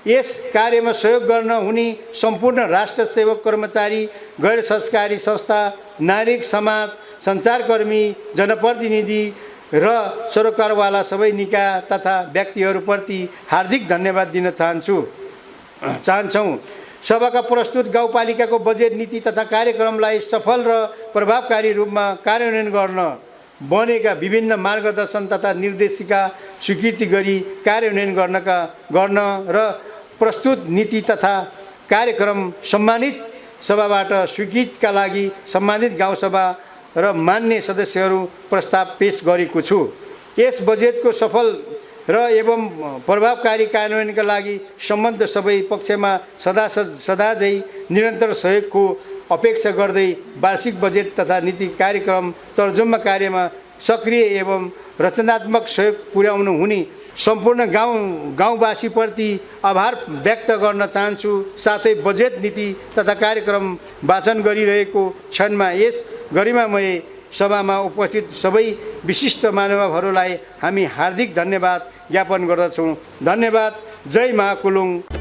यस कार्यमा सहयोग गर्न हुने सम्पूर्ण राष्ट्र सेवक कर्मचारी, गैर सरकारी संस्था, नागरिक समाज, सञ्चारकर्मी, जनप्रतिनिधि र सरकारवाला सबै निकाय तथा व्यक्तिहरूप्रति हार्दिक धन्यवाद दिन चाहन्छौँ। सभाका प्रस्तुत गाउँपालिकाको बजेट नीति तथा कार्यक्रमलाई सफल र प्रभावकारी रूपमा कार्यान्वयन गर्न बनेका विभिन्न मार्गदर्शन तथा निर्देशिका स्वीकृति गरी कार्यान्वयन गर्न र प्रस्तुत नीति तथा कार्यक्रम सम्मानित सभाबाट स्वीकृतिका लागि सम्मानित गाउँसभा र मान्य सदस्यहरू प्रस्ताव पेश गरेको छु। यस बजेटको सफल र एवं प्रभावकारी कार्यान्वयनका लागि सम्बद्ध सबै पक्षमा सदाझै निरन्तर सहयोगको अपेक्षा गर्दै वार्षिक बजेट तथा नीति कार्यक्रम तर्जुमा कार्यमा सक्रिय एवं रचनात्मक सहयोग पुर्याउनु हुने सम्पूर्ण गाउँवासीप्रति आभार व्यक्त गर्न चाहन्छु। साथै बजेट नीति तथा कार्यक्रम वाचन गरिरहेको क्षणमा यस गरिमामय सभामा उपस्थित सबै विशिष्ट महानुभावहरूलाई हामी हार्दिक धन्यवाद ज्ञापन गर्दछौँ। धन्यवाद। जय महाकुलुङ।